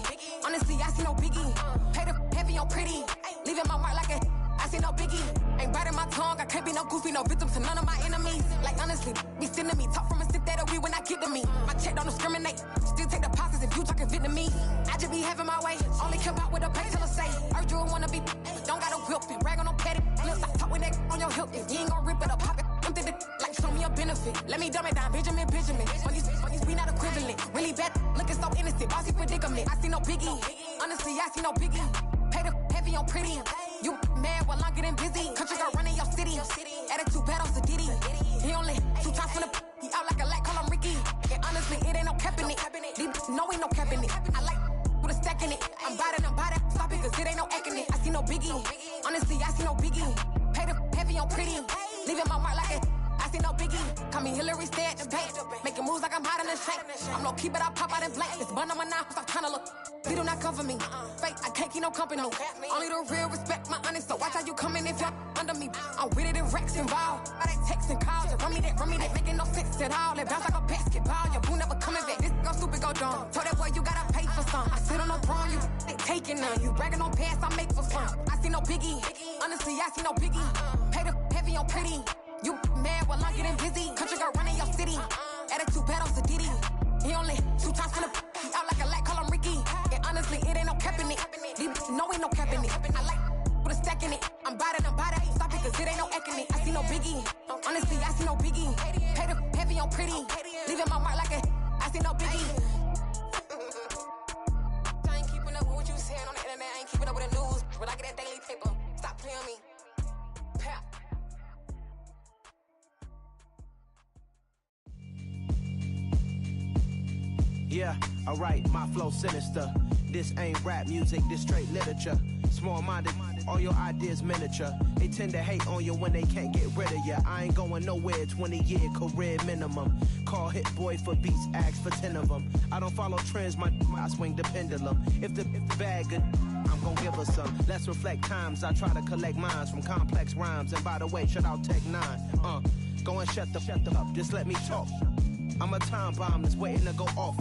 Honestly, I see no biggie. Pay the heavy on pretty. Leaving my mark like a I see no biggie. Ain't biting my tongue. I can't be no goofy, no victim to none of my enemies. Like honestly, be sending me talk from a stick that'll be when I get to me. My check don't discriminate. Still take deposits if you talking Vietnamese. I just be having my way. Only come out with a pay till I say. Urge you wanna be. Don't got no whip. Brag on no petty. Let's stop talking that on your hip. If you ain't gon' rip it up, pop it. Empty the like show me a benefit. counterfeit. Let me dumb it down, Benjamin. Fuckies, we not equivalent. Really bad, looking so innocent. Bossy predicament. I see no biggie. Honestly, I see no biggie. Pay the heavy on pretty. You mad while I'm getting busy. Country girl running your city. Attitude bad on Diddy. He only 2 times from the he out like a light, call him Ricky. And honestly, it ain't no cap in it. These no ain't no cap in it. I like with a stack in it. I'm bad, stop it, cause it ain't no acting it. I see no biggie. Honestly, I see no biggie. Pay the heavy on pretty. Leaving my mark like it. I see no biggie. Call me Hillary, stay at the bank. Making moves like I'm hot in the shank. I'm low key, but I pop out in blank. This bun on my knife, I'm tryna look. They do not cover me. Fake, I can't keep no company. Only the real respect my honest. So watch how you coming if you're under me. I'm with it in Rex involved. All that text and calls. Run me that, making no sense at all. It bounce like a basketball. Your boo never coming back. This go stupid, go dumb. Told that boy you gotta pay for some. I sit on no throne, you taking none. You bragging on past, I make for fun. I see no biggie. Honestly, I see no biggie. Pay the heavy on pretty. You mad while I'm getting busy. Country girl running your city. Attitude bad on Diddy. He only 2 times from the he out like a light, call him Ricky. And honestly, it ain't no cap in it. No ain't no cap in it. I like with a stack in it. I'm bad, stop it, cause it ain't no acting it. I see no biggie. Honestly, I see no biggie. Pay the heavy on pretty. Leaving my mark like a I see no biggie. I ain't keeping up with what you saying on the internet. I ain't keeping up with the news. But I get that daily paper. Stop playing me. Pap. Yeah, alright, my flow sinister. This ain't rap music, this straight literature. Small-minded, all your ideas miniature. They tend to hate on you when they can't get rid of you. I ain't going nowhere, 20-year career minimum. Call Hit Boy for beats, ask for 10 of them. I don't follow trends, I swing the pendulum. If the bag good, I'm gon' give her some. Let's reflect times, I try to collect minds from complex rhymes. And by the way, shout out Tech 9. Go and shut the up, just let me talk. I'm a time bomb that's waiting to go off.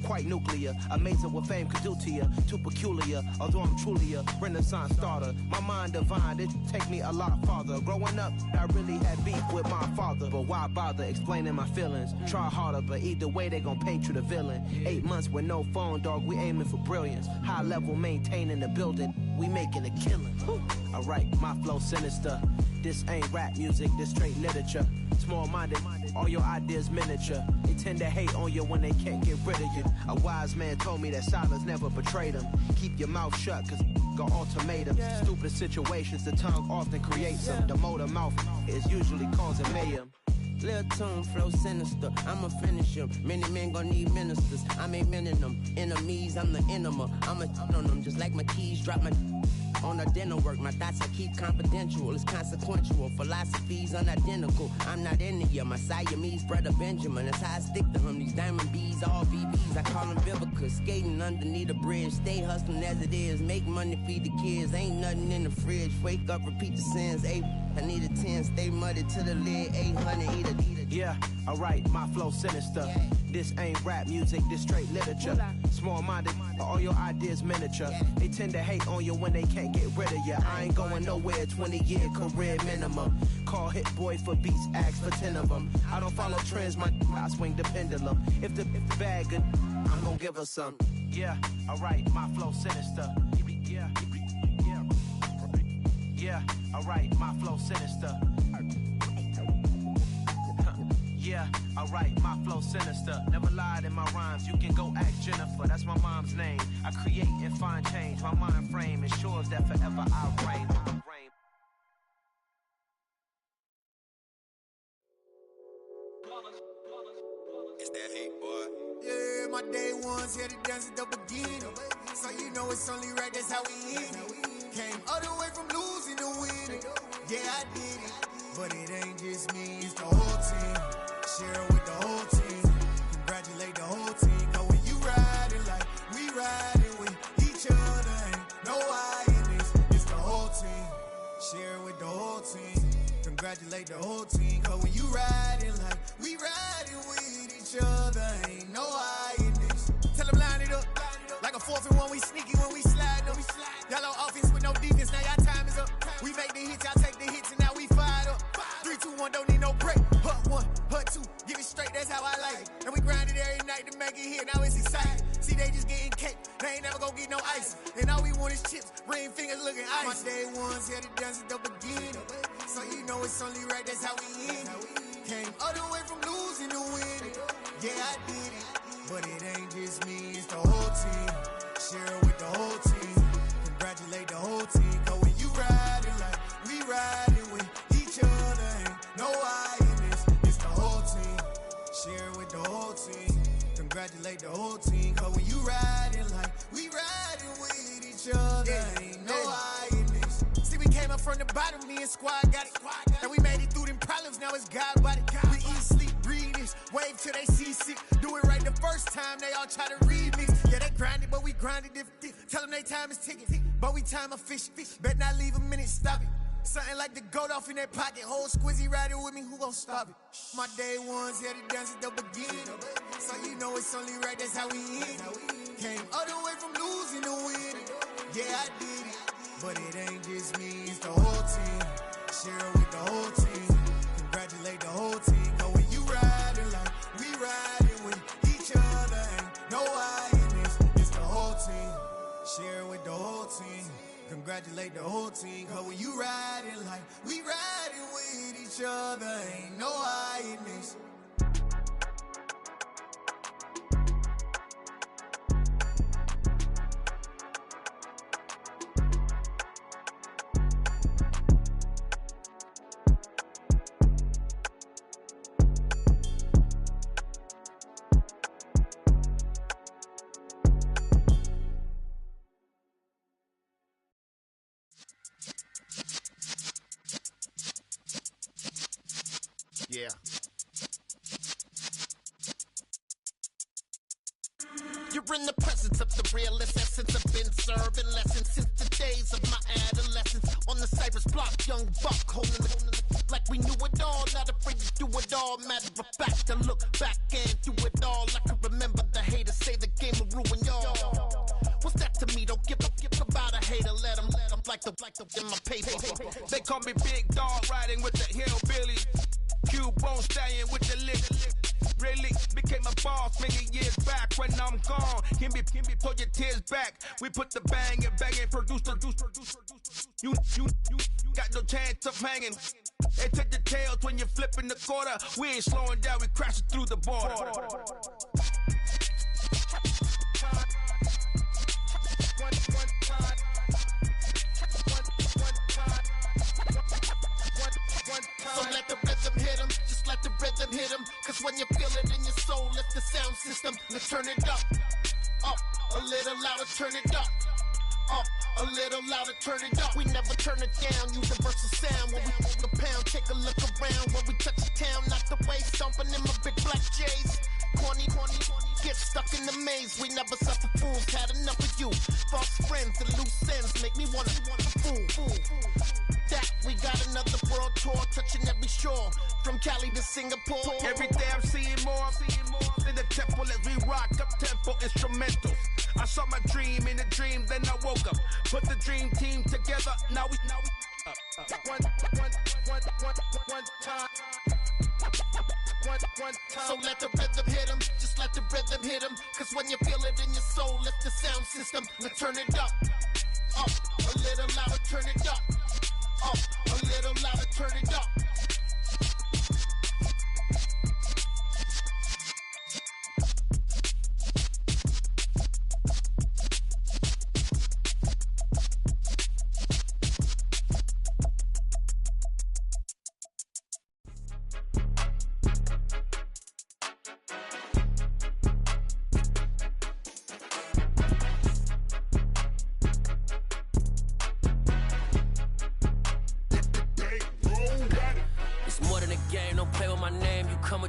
Quite nuclear, amazing what fame could do to you. Too peculiar, although I'm truly a renaissance starter. My mind divine, it take me a lot farther. Growing up, I really had beef with my father. But why bother explaining my feelings? Try harder, but either way they gon' paint you the villain. 8 months with no phone, dog, we aiming for brilliance. High level maintaining the building, we making a killing. Alright, my flow sinister. This ain't rap music, this straight literature. Small-minded, all your ideas miniature. They tend to hate on you when they can't get rid of you. A wise man told me that silence never betrayed him. Keep your mouth shut, cause got ultimatums. Stupid situations, the tongue often creates them. The motor mouth is usually causing mayhem. Lil' tune, flow sinister, I'ma finish him. Many men gon' need ministers, I'm aiming them. Enemies, I'm the enema, I'ma on them. Just like my keys, drop my on the dinner work. My thoughts I keep confidential, it's consequential. Philosophies unidentical, I'm not in it yet. My Siamese brother Benjamin, that's how I stick to him. These diamond bees, all BBs, I call them Vivica. Skating underneath the bridge, stay hustling as it is. Make money, feed the kids, ain't nothing in the fridge. Wake up, repeat the sins, I need a 10, stay muddy to the lid, 800, eat a. Yeah, alright, my flow sinister. This ain't rap music, this straight literature. Small-minded, all your ideas miniature. They tend to hate on you when they can't get rid of you. I ain't going nowhere, 20-year career minimum. Call Hit Boy for beats, ask for 10 of them. I don't follow trends, I swing the pendulum. If the bag good, I'm gon' give her some. Yeah, alright, my flow sinister. Yeah, alright, my flow sinister. Yeah, alright, my flow sinister. Never lied in my rhymes, you can go ask Jennifer, that's my mom's name. I create and find change, my mind frame ensures that forever I'll reign. It's that hate, boy. Yeah, my day ones here to dance at the beginning. So you know it's only right, that's how we end it. Came all the way from losing to winning. Yeah, I did it, but it ain't just me, it's the whole team. Share with the whole team. Congratulate the whole team. Cause when you riding like we riding with each other, ain't no I in this. It's the whole team. Share with the whole team. Congratulate the whole team. Cause when you riding like we riding with each other, ain't no I in this. Tell them line it up. Like a 4th and 1, we sneaky when we slide up. Y'all on offense with no defense, now y'all time is up. We make the hits, y'all take the hits, and now we fired up. 3, 2, 1, don't need no break. Hut 1, hut 2, give it straight, that's how I like it. And we grind it every night to make it hit, now it's exciting. See, they just getting cake, they ain't never gonna get no ice. And all we want is chips, ring fingers looking ice. My day ones here to dance at the beginning. So you know it's only right, that's how we end it. Came all the way from losing to winning. Yeah, I did it, but it ain't just me, it's the whole team. Share it with the whole team. Congratulate the whole team. Cause when you riding like we riding with each other, ain't no I in this, it's the whole team. Share it with the whole team. Congratulate the whole team. Cause when you riding like we riding with each other, ain't no I in this. See, we came up from the bottom, me and squad got it. And we made it through them problems, now it's God body. We eat, sleep, breathe this, wave till they see sick. Do it right the first time, they all try to remix. Yeah, they grinded, but we grinded different. Tell them they time is ticking, but we time a fish. Bet not leave a minute, stop it. Something like the goat off in that pocket. Whole squizzy riding with me, who gon' stop it? My day ones here to dance at the beginning. So you know it's only right, that's how we end. Came all the way from losing to winning. Yeah, I did it, but it ain't just me, it's the whole team. Share it with the whole team. Congratulate the whole team. Cause when you riding like we riding with each other, ain't no I in this, it's the whole team. Share it with the whole team. Congratulate the whole team. Cause when you riding like we riding with each other, ain't no I in this. Yeah. You're in the presence of the realest essence. I've been serving lessons since the days of my adolescence. On the Cypress block, young buck, holding the like we knew it all. Not afraid to do it all. Matter of fact, to look back and do it all. I can remember the haters say the game will ruin y'all. What's that to me? Don't give about a hater. Let them like the in my paper. They call me Big Dog, riding with the hillbillies. Cubone stallion with the lick. Really became a boss many years back. When I'm gone, can be pull your tears back. We put the bang and produce. You got no chance of hanging. They take the tails when you're flipping the quarter. We ain't slowing down, we crashing through the border. So let the rhythm hit him, just let the rhythm hit him. Cause when you feel it in your soul, lift the sound system. Let's turn it up, a little louder, turn it up, a little louder, turn it up. We never turn it down, universal sound. When we move the pound, take a look around. When we touch the town, not the way, stomping in my big black J's. Corny, get stuck in the maze. We never suffer fools, had enough of you. False friends and loose ends make me wanna fool. That we got another world tour, touching every shore, from Cali to Singapore. Every day I'm seeing more in the temple as we rock up tempo instrumentals. I saw my dream in a dream, then I woke up. Put the dream team together, now we one time. So let the rhythm hit him, just let the rhythm hit him. Cause when you feel it in your soul, lift the sound system. Let's turn it up, a little louder, turn it up, a little louder, turn it up.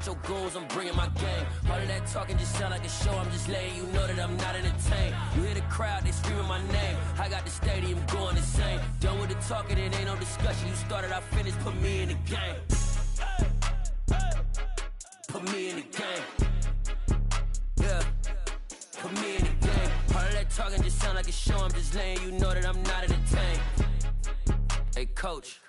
Your goons, I'm bringing my game. All of that talking just sound like a show. I'm just letting you know that I'm not entertained. You hear the crowd, they screaming my name. I got the stadium going insane. Done with the talking, it ain't no discussion. You started, I finished, put me in the game. Put me in the game. Yeah, put me in the game. All of that talking just sound like a show. I'm just letting you know that I'm not entertained. Hey, coach,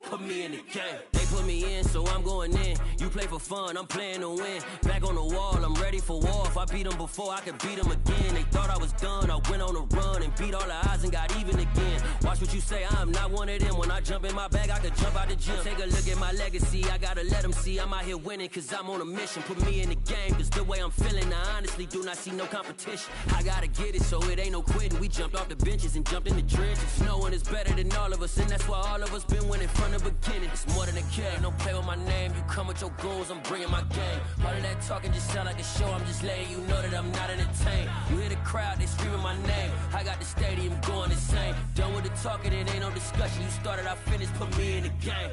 put me in the game. They put me in, so I'm going in. You play for fun, I'm playing to win. Back on the wall, I'm ready for war. If I beat them before, I could beat them again. They thought I was done, I went on a run and beat all the odds and got even again. Watch what you say, I'm not one of them. When I jump in my bag, I could jump out the gym. Take a look at my legacy, I gotta let them see I'm out here winning, cause I'm on a mission. Put me in the game, cause the way I'm feeling, I honestly do not see no competition. I gotta get it, so it ain't no quitting. We jumped off the benches and jumped in the trenches. No one is better than all of us, and that's why all of us been winning from the beginning. It's more than a game, don't play with my name. You come with your goons, I'm bringing my game. All of that talking just sound like a show, I'm just letting you know that I'm not entertained. You hear the crowd, they screaming my name. I got the stadium going insane. Done with the talking, it ain't no discussion. You started, I finished, put me in the game.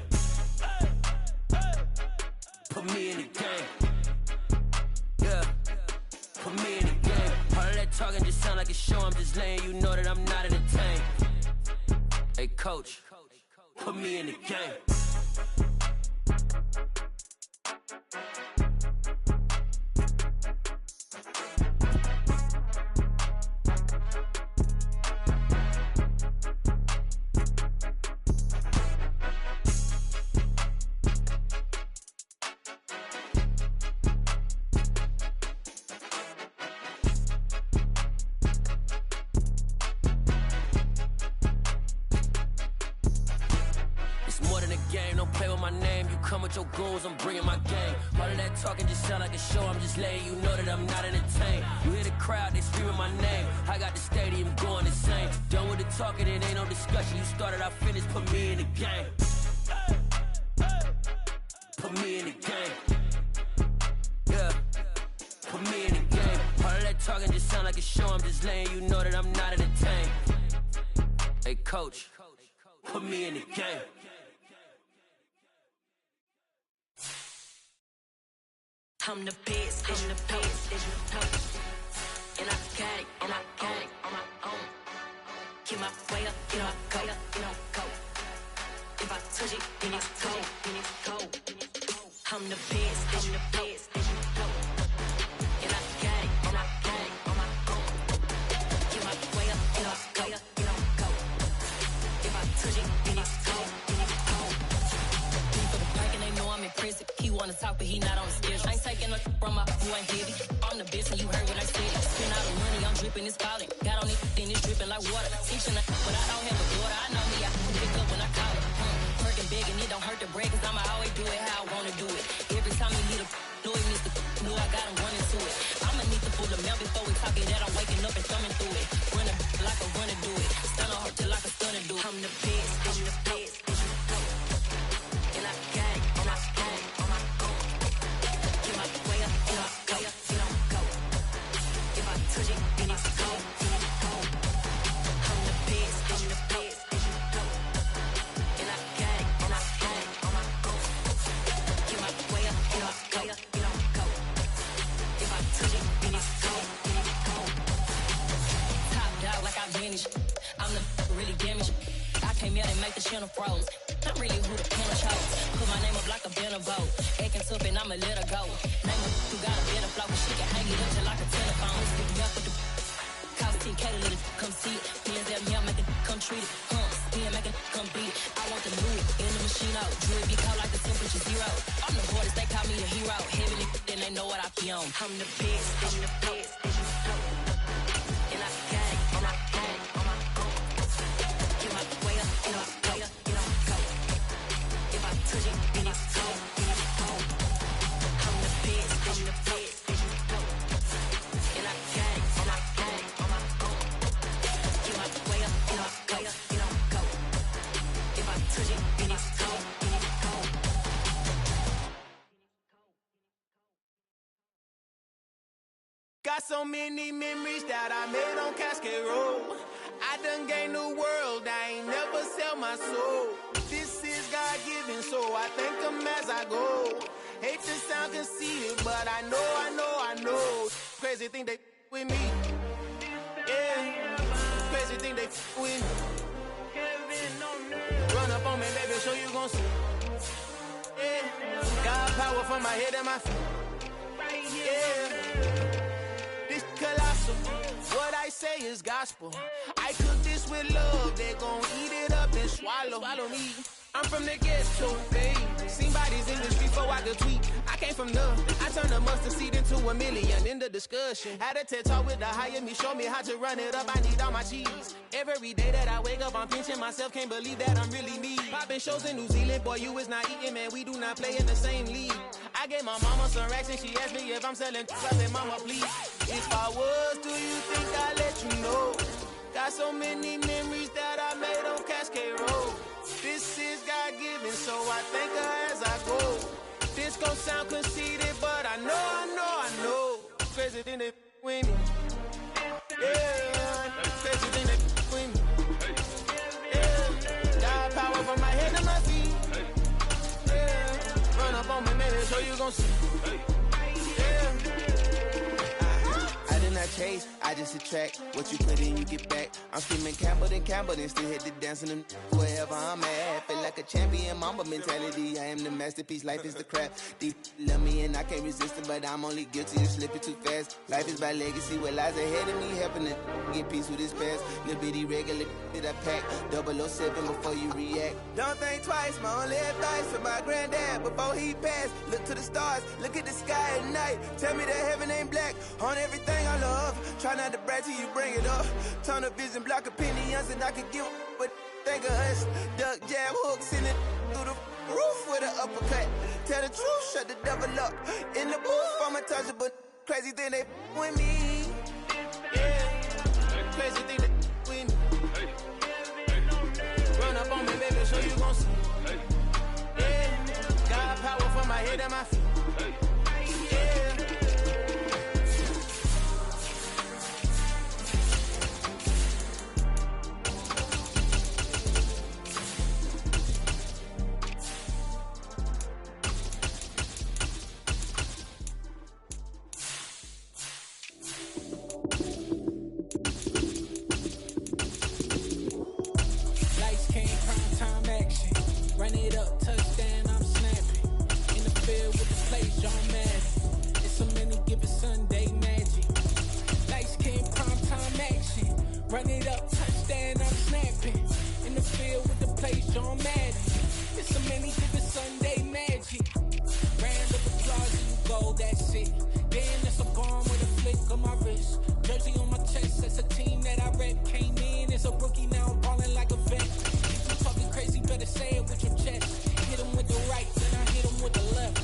Put me in the game. Yeah, put me in the game. All of that talking just sound like a show, I'm just letting you know that I'm not entertained. Hey coach, put me in the game. Your goals, I'm bringing my game. All of that talking just sound like a show, I'm just letting you know that I'm not entertained. You hear the crowd, they screaming my name. I got the stadium going insane. Done with the talking, it ain't no discussion. You started, I finished, put me in the game. Put me in the game. Yeah, put me in the game. All of that talking just sound like a show, I'm just letting you know that I'm not entertained. Hey coach, put me in the game. I'm the best, I'm the best, and I got it, and I got it on my own. Get my way up, get my go, go. If I touch it, then it's go, I'm the best, I'm the best, and I got it, and I got it on my own. Get my way up, get my go. If I touch it, then it's go, for the bank and they know I'm impressive. He wanna talk, but he not on the schedule. I ain't taking a from my who ain't heavy. I'm the best and you heard what I said. Spend all the money, I'm dripping, it's falling. Got on it, then it's dripping like water. Teaching her, but I don't have a daughter. I know me, I can pick up when I call it. Working big and it don't hurt the break, cause I'ma always do it how I wanna do it. Every time he need a noise, Mr. Knew I got him running to it. I'ma need to pull the mail before we talk it that I'm waking up and thumbing through it. Run a like a runner do it. Stun on her till like a stunner do it. I'm the best, I'm the best, and I got it, and I got it on my own. Get my way up, get my go, go. If I touch it, then it's go, I'm the best, I'm the best, and I got it, and I got it on my own. Get my way up, get my go. If I touch it, then it's go. Top dog like I vanished. I'm the really damaged. I came out and make the channel froze. I'm really who the pen chose. Put my name up like a banner vote. Acting tough and I'ma let her go. Name her who got a better flow, but she can hang it up just like a telephone. Stick me up with the cost 10K to let it come see it. Hands at me, I make it come treat it. Spin, make it come beat it. I want the new in the machine out. Jewelry be cold like the temperature zero. I'm the hardest, they call me the hero. Heavily, then they know what I be on. I'm the best, I'm the best, and I got it, and I got it on my own. Get my way up, get my way up, go. If I touch it, then it's go, I'm the best, I'm the best, and I got it, and I got it on my own. Get my way up, get my go. If I touch it, then it's go. Got so many memories that I made on Cascade Road. I done gained the world, I ain't never sell my soul. This is God-given, so I thank him as I go. Hate to sound conceited, but I know. Crazy thing they with me. Yeah, crazy thing they with me. Run up on me, baby, so you gon' see. Yeah, got power from my head and my feet. Yeah. Colossal, what I say is gospel. I cook this with love, they gon' eat it up and swallow me. I'm from the ghetto, baby. Seen bodies in the street before I could tweet. I came from the, I turned a mustard seed into a million in the discussion. Had a TED talk with the higher me, show me how to run it up. I need all my cheese. Every day that I wake up, I'm pinching myself. Can't believe that I'm really me. Popping shows in New Zealand, boy, you is not eating, man. We do not play in the same league. I gave my mama some racks and she asked me if I'm selling. I said, mama, please. If I was, do you think I'd let you know? Got so many memories that I made on Cascade Road. This is God-given, so I thank her as I go. This gon' sound conceited, but I know. Crazy than they with me. Yeah, crazy than they with me. Yeah, got power from my head to my feet. Yeah, run up on me, man, so you gon' see. Yeah. I did not chase, I just attract. What you put in, you get back. I'm screaming Campbell, then still hit the dance and them wherever I'm at. Feel like a champion, mamba mentality. I am the masterpiece, life is the crap. Deep love me and I can't resist it, but I'm only guilty of slipping too fast. Life is by legacy, what lies ahead of me, helping to get peace with this past. Little bitty regular that I pack, 007 before you react. Don't think twice, my only advice for my granddad before he passed. Look to the stars, look at the sky at night. Tell me that heaven ain't black on everything I love. Try not to brag till you bring it up. Tunnel vision, block opinions, and I could give but think of us. Duck jab hooks in it through the roof with an uppercut. Tell the truth, shut the devil up. In the booth, I'm untouchable. Crazy thing they with me. Yeah, crazy thing they with me. Run up on me, baby, so you gon' see. Yeah, got power from my head and my feet. Yeah. Run it up, touchdown, I'm snapping. In the field with the play, John Madden. It's so many given Sunday magic. Lights came prime time action. Run it up, touchdown, I'm snapping. In the field with the play, John Madden. It's so many given Sunday magic. Round of applause and you go, that's it. Then it's a bomb with a flick on my wrist. Jersey on my chest, that's a team that I rep. Came in as a rookie, now I'm balling like a vet. Talking crazy, better say it with your chest. Hit him with the right, then I hit him with the left.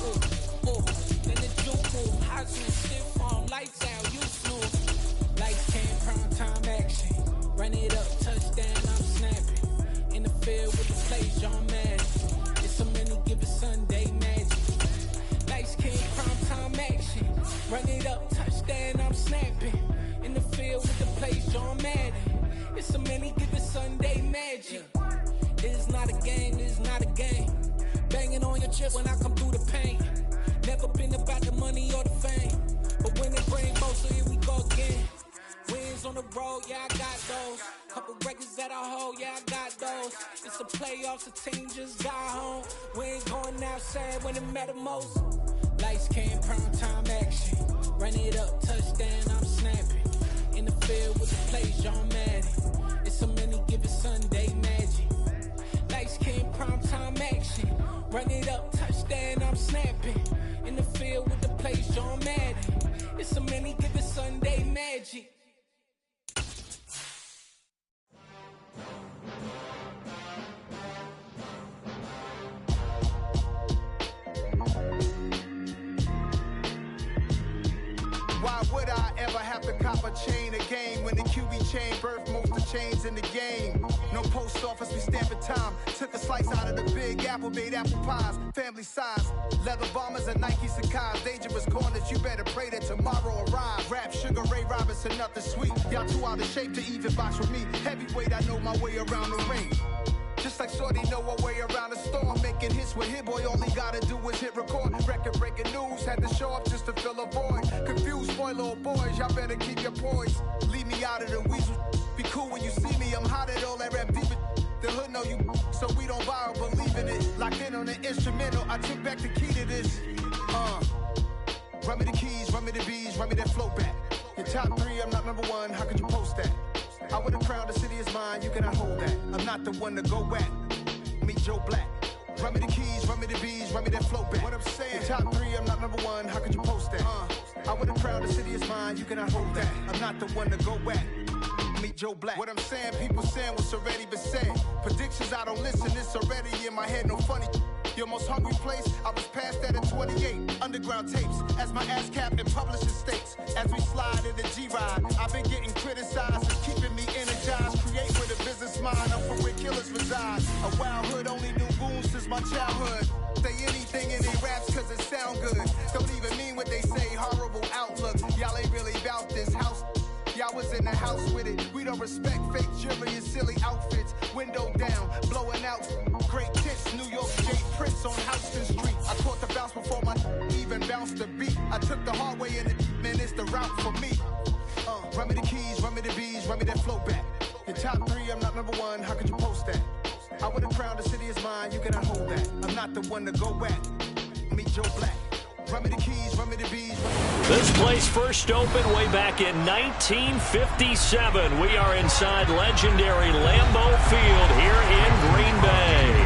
Then the juke move, high zoom, stiff arm, lights out, you snooze. Lights came, prime time action. Run it up, touchdown, I'm snapping. In the field with the play, John Madden. It's so many given Sunday magic. Lights came, prime time action. Run it up, touchdown, I'm snapping. In the field with the play, John Madden. It's so many given Sunday magic. It's not a game, it's not a game. Banging on your chip when I come through the pain. Never been about the money or the fame. But when it bring both, so here we go again. Wins on the road, yeah, I got those. Couple records that I hold, yeah, I got those. It's the playoffs, the team just got home. We ain't going outside when it matter most. Lights came, prime time action. Run it up, touchdown, I'm snapping. In the field with the play, John Madden. It's so many given Sunday magic. Lights came, prime time action. Run it up, touchdown, I'm snapping. In the field with the plays, John Madden. It's so many given Sunday magic. Why would I ever have to cop a chain a game when the QB chain birthed most of the chains in the game? No post office, we stamping time. Took a slice out of the big apple, made apple pies, family size. Leather bombers and Nike Sacai's. Dangerous corners, you better pray that tomorrow arrives. Rap, Sugar Ray Robinson, nothing sweet. Y'all too out of shape to even box with me. Heavyweight, I know my way around the ring. Just like Shorty know her way around the storm. Making hits with Hit Boy, all he gotta do is hit record. Record breaking news, had to show up just to fill a void. Confused, boy, little boys, y'all better keep your poise. Leave me out of the weasel. Be cool when you see me, I'm hot at all that rap deep. The hood know you, so we don't borrow, believe in it. Locked in on the instrumental, I took back the key to this. Run me the keys, run me the bees, run me that flow back. Your top three, I'm not number one, how could you post that? I would have crowned the city is mine, you cannot hold that. I'm not the one to go at. Meet Joe Black. Run me the keys, run me the bees, run me that flow back. What I'm saying, top 3, I'm not number 1, how could you post that? I would have crowned the city is mine, you cannot hold that. I'm not the one to go at. Meet Joe Black. What I'm saying, people saying what's already been said. Predictions, I don't listen, it's already in my head, no funny. Your most hungry place, I was past that at 28. Underground tapes, as my ass cap in publishing states. As we slide in the G-Ride, I've been getting criticized for keeping me energized. Create with a business mind, I'm from where killers reside. A wild hood, only knew wounds since my childhood. Say anything in their raps cause it sound good. Don't even mean what they say, horrible outlook. Y'all ain't really about this house. Y'all was in the house with it. We don't respect fake jewelry and silly outfits. Window down, blowing out. Great tits, New York J. Prince on Houston Street. I caught the bounce before my even bounced the beat. I took the hard way in it, man, it's the route for me. Run me the keys, run me the bees, run me that flow back. Your top 3, I'm not number 1, how could you post that? I would have crowned the city is mine, you cannot hold that. I'm not the one to go at. Meet Joe Black. Run me the keys, run me the bees. This place first opened way back in 1957. We are inside legendary Lambeau Field here in Green Bay.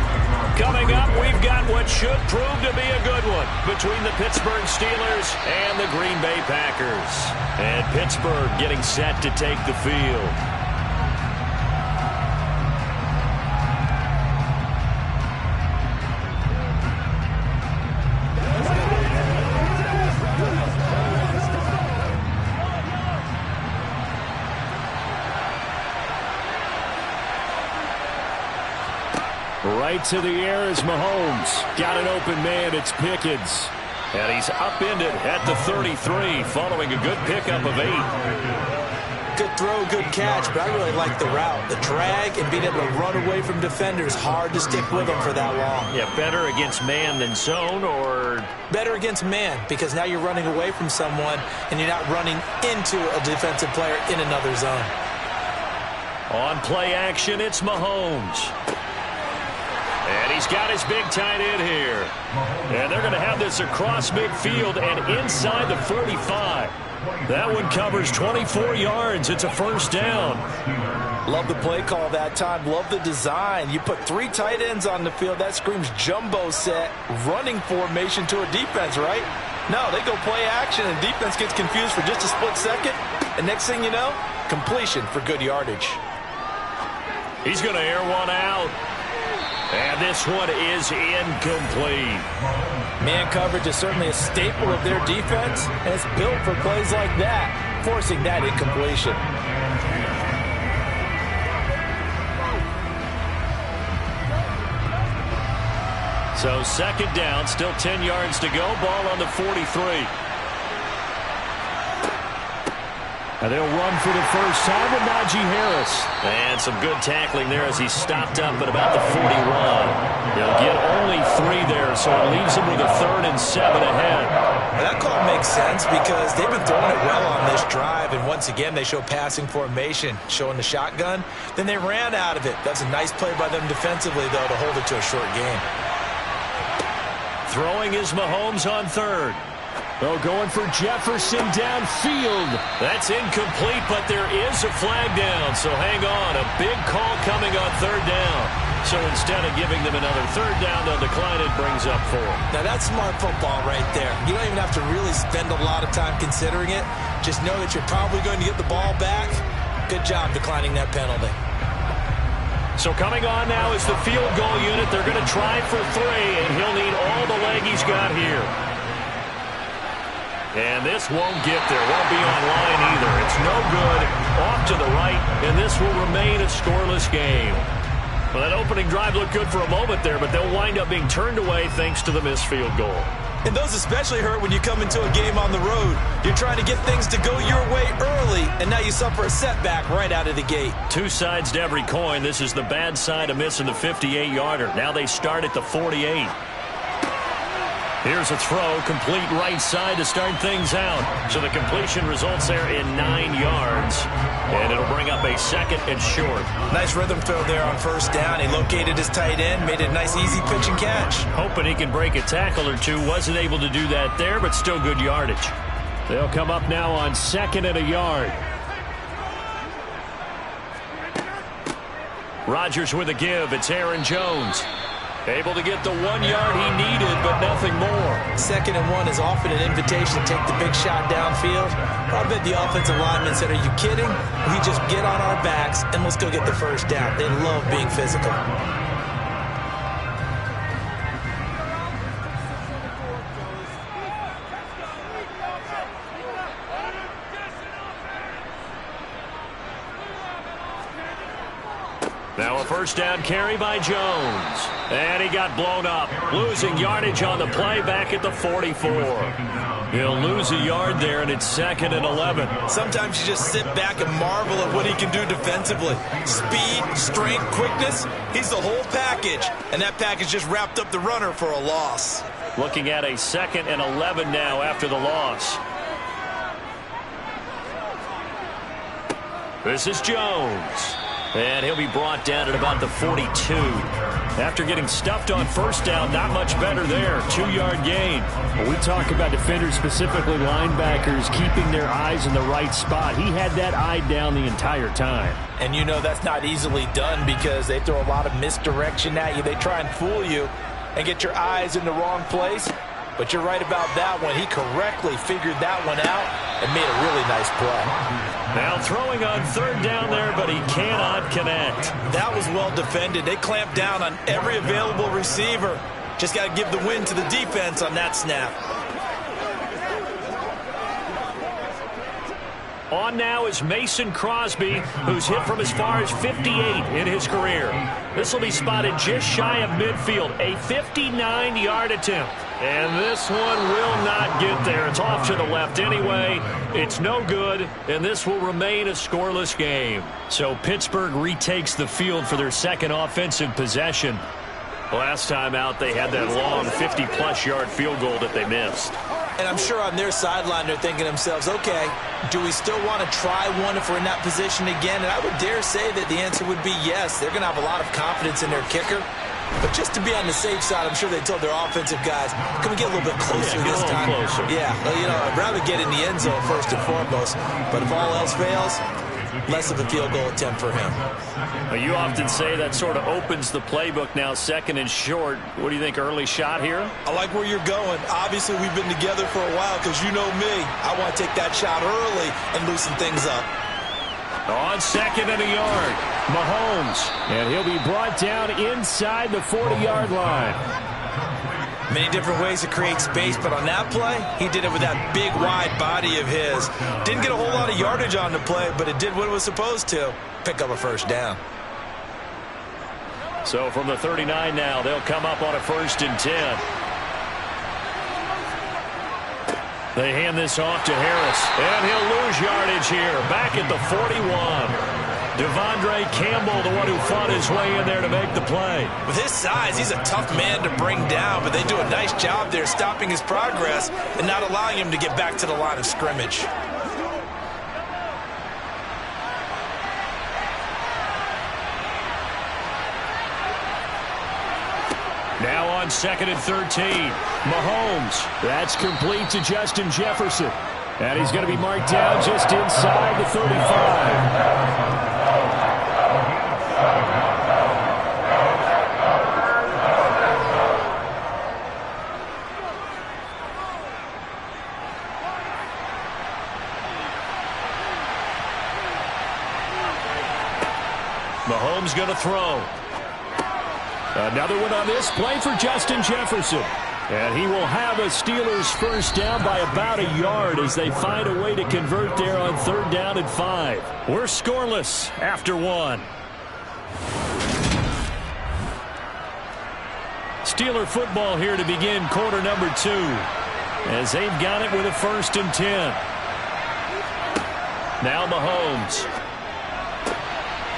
Coming up, we've got what should prove to be a good one between the Pittsburgh Steelers and the Green Bay Packers. And Pittsburgh getting set to take the field. Right to the air is Mahomes. Got an open man, it's Pickens. And he's upended at the 33 following a good pickup of 8. Good throw, good catch, but I really like the route. The drag and being able to run away from defenders, hard to stick with them for that long. Yeah, better against man than zone, or? Better against man, because now you're running away from someone and you're not running into a defensive player in another zone. On play action, it's Mahomes. And he's got his big tight end here. And they're going to have this across midfield and inside the 45. That one covers 24 yards. It's a first down. Love the play call that time. Love the design. You put 3 tight ends on the field. That screams jumbo set, running formation to a defense, right? No, they go play action, and defense gets confused for just a split second. And next thing you know, completion for good yardage. He's going to air one out. And this one is incomplete. Man coverage is certainly a staple of their defense, and it's built for plays like that, forcing that incompletion. So second down, still 10 yards to go. Ball on the 43. And they'll run for the first time with Najee Harris. And some good tackling there as he stopped up at about the 41. He'll get only 3 there, so it leaves him with a 3rd and 7 ahead. Well, that call makes sense because they've been throwing it well on this drive, and once again they show passing formation, showing the shotgun. Then they ran out of it. That's a nice play by them defensively, though, to hold it to a short game. Throwing is Mahomes on 3rd. Oh, going for Jefferson downfield. That's incomplete, but there is a flag down. So hang on. A big call coming on 3rd down. So instead of giving them another 3rd down, they'll decline it, brings up 4. Now that's smart football right there. You don't even have to really spend a lot of time considering it. Just know that you're probably going to get the ball back. Good job declining that penalty. So coming on now is the field goal unit. They're going to try for 3, and he'll need all the leg he's got here. And this won't get there. Won't be on line either. It's no good. Off to the right, and this will remain a scoreless game. Well, that opening drive looked good for a moment there, but they'll wind up being turned away thanks to the missed field goal. And those especially hurt when you come into a game on the road. You're trying to get things to go your way early, and now you suffer a setback right out of the gate. 2 sides to every coin. This is the bad side of missing the 58-yarder. Now they start at the 48. Here's a throw, complete right side to start things out. So the completion results there in 9 yards. And it'll bring up a 2nd and short. Nice rhythm throw there on 1st down. He located his tight end, made it a nice easy pitch and catch. Hoping he can break a tackle or 2. Wasn't able to do that there, but still good yardage. They'll come up now on 2nd and a yard. Rodgers with a give. It's Aaron Jones. Able to get the 1 yard he needed, but nothing more. 2nd and 1 is often an invitation to take the big shot downfield. I bet the offensive lineman said, are you kidding? We just get on our backs and let's go get the first down. They love being physical. Now a first down carry by Jones. And he got blown up. Losing yardage on the play back at the 44. He'll lose a yard there, and it's 2nd and 11. Sometimes you just sit back and marvel at what he can do defensively. Speed, strength, quickness. He's the whole package. And that package just wrapped up the runner for a loss. Looking at a 2nd and 11 now after the loss. This is Jones. And he'll be brought down at about the 42. After getting stuffed on first down, not much better there. 2-yard gain. When we talk about defenders, specifically linebackers, keeping their eyes in the right spot, he had that eye down the entire time. And you know that's not easily done because they throw a lot of misdirection at you. They try and fool you and get your eyes in the wrong place. But you're right about that one. He correctly figured that one out and made a really nice play. Now throwing on 3rd down there, but he cannot connect. That was well defended. They clamped down on every available receiver. Just got to give the win to the defense on that snap. On now is Mason Crosby, who's hit from as far as 58 in his career. This will be spotted just shy of midfield, a 59-yard attempt. And this one will not get there. It's off to the left anyway. It's no good, and this will remain a scoreless game. So Pittsburgh retakes the field for their 2nd offensive possession. Last time out, they had that long 50-plus yard field goal that they missed. And I'm sure on their sideline they're thinking to themselves, okay, do we still want to try one if we're in that position again? And I would dare say that the answer would be yes. They're going to have a lot of confidence in their kicker. But just to be on the safe side, I'm sure they told their offensive guys, can we get a little bit closer this time? Closer. Yeah, well, you know, I'd rather get in the end zone first and foremost. But if all else fails, less of a field goal attempt for him. Well, you often say that sort of opens the playbook now, 2nd and short. What do you think, early shot here? I like where you're going. Obviously, we've been together for a while because you know me. I want to take that shot early and loosen things up. On 2nd and a yard, Mahomes. And he'll be brought down inside the 40-yard line. Many different ways to create space, but on that play, he did it with that big, wide body of his. Didn't get a whole lot of yardage on the play, but it did what it was supposed to. Pick up a first down. So from the 39 now, they'll come up on a 1st and 10. They hand this off to Harris, and he'll lose yardage here, back at the 41. Devondre Campbell, the one who fought his way in there to make the play. With his size, he's a tough man to bring down, but they do a nice job there stopping his progress and not allowing him to get back to the line of scrimmage. Now on 2nd and 13, Mahomes. That's complete to Justin Jefferson. And he's going to be marked down just inside the 35. Mahomes going to throw. Another one on this play for Justin Jefferson. And he will have a Steelers first down by about a yard as they find a way to convert there on 3rd down and 5. We're scoreless after 1. Steeler football here to begin quarter number 2. As they've got it with a 1st and 10. Now Mahomes.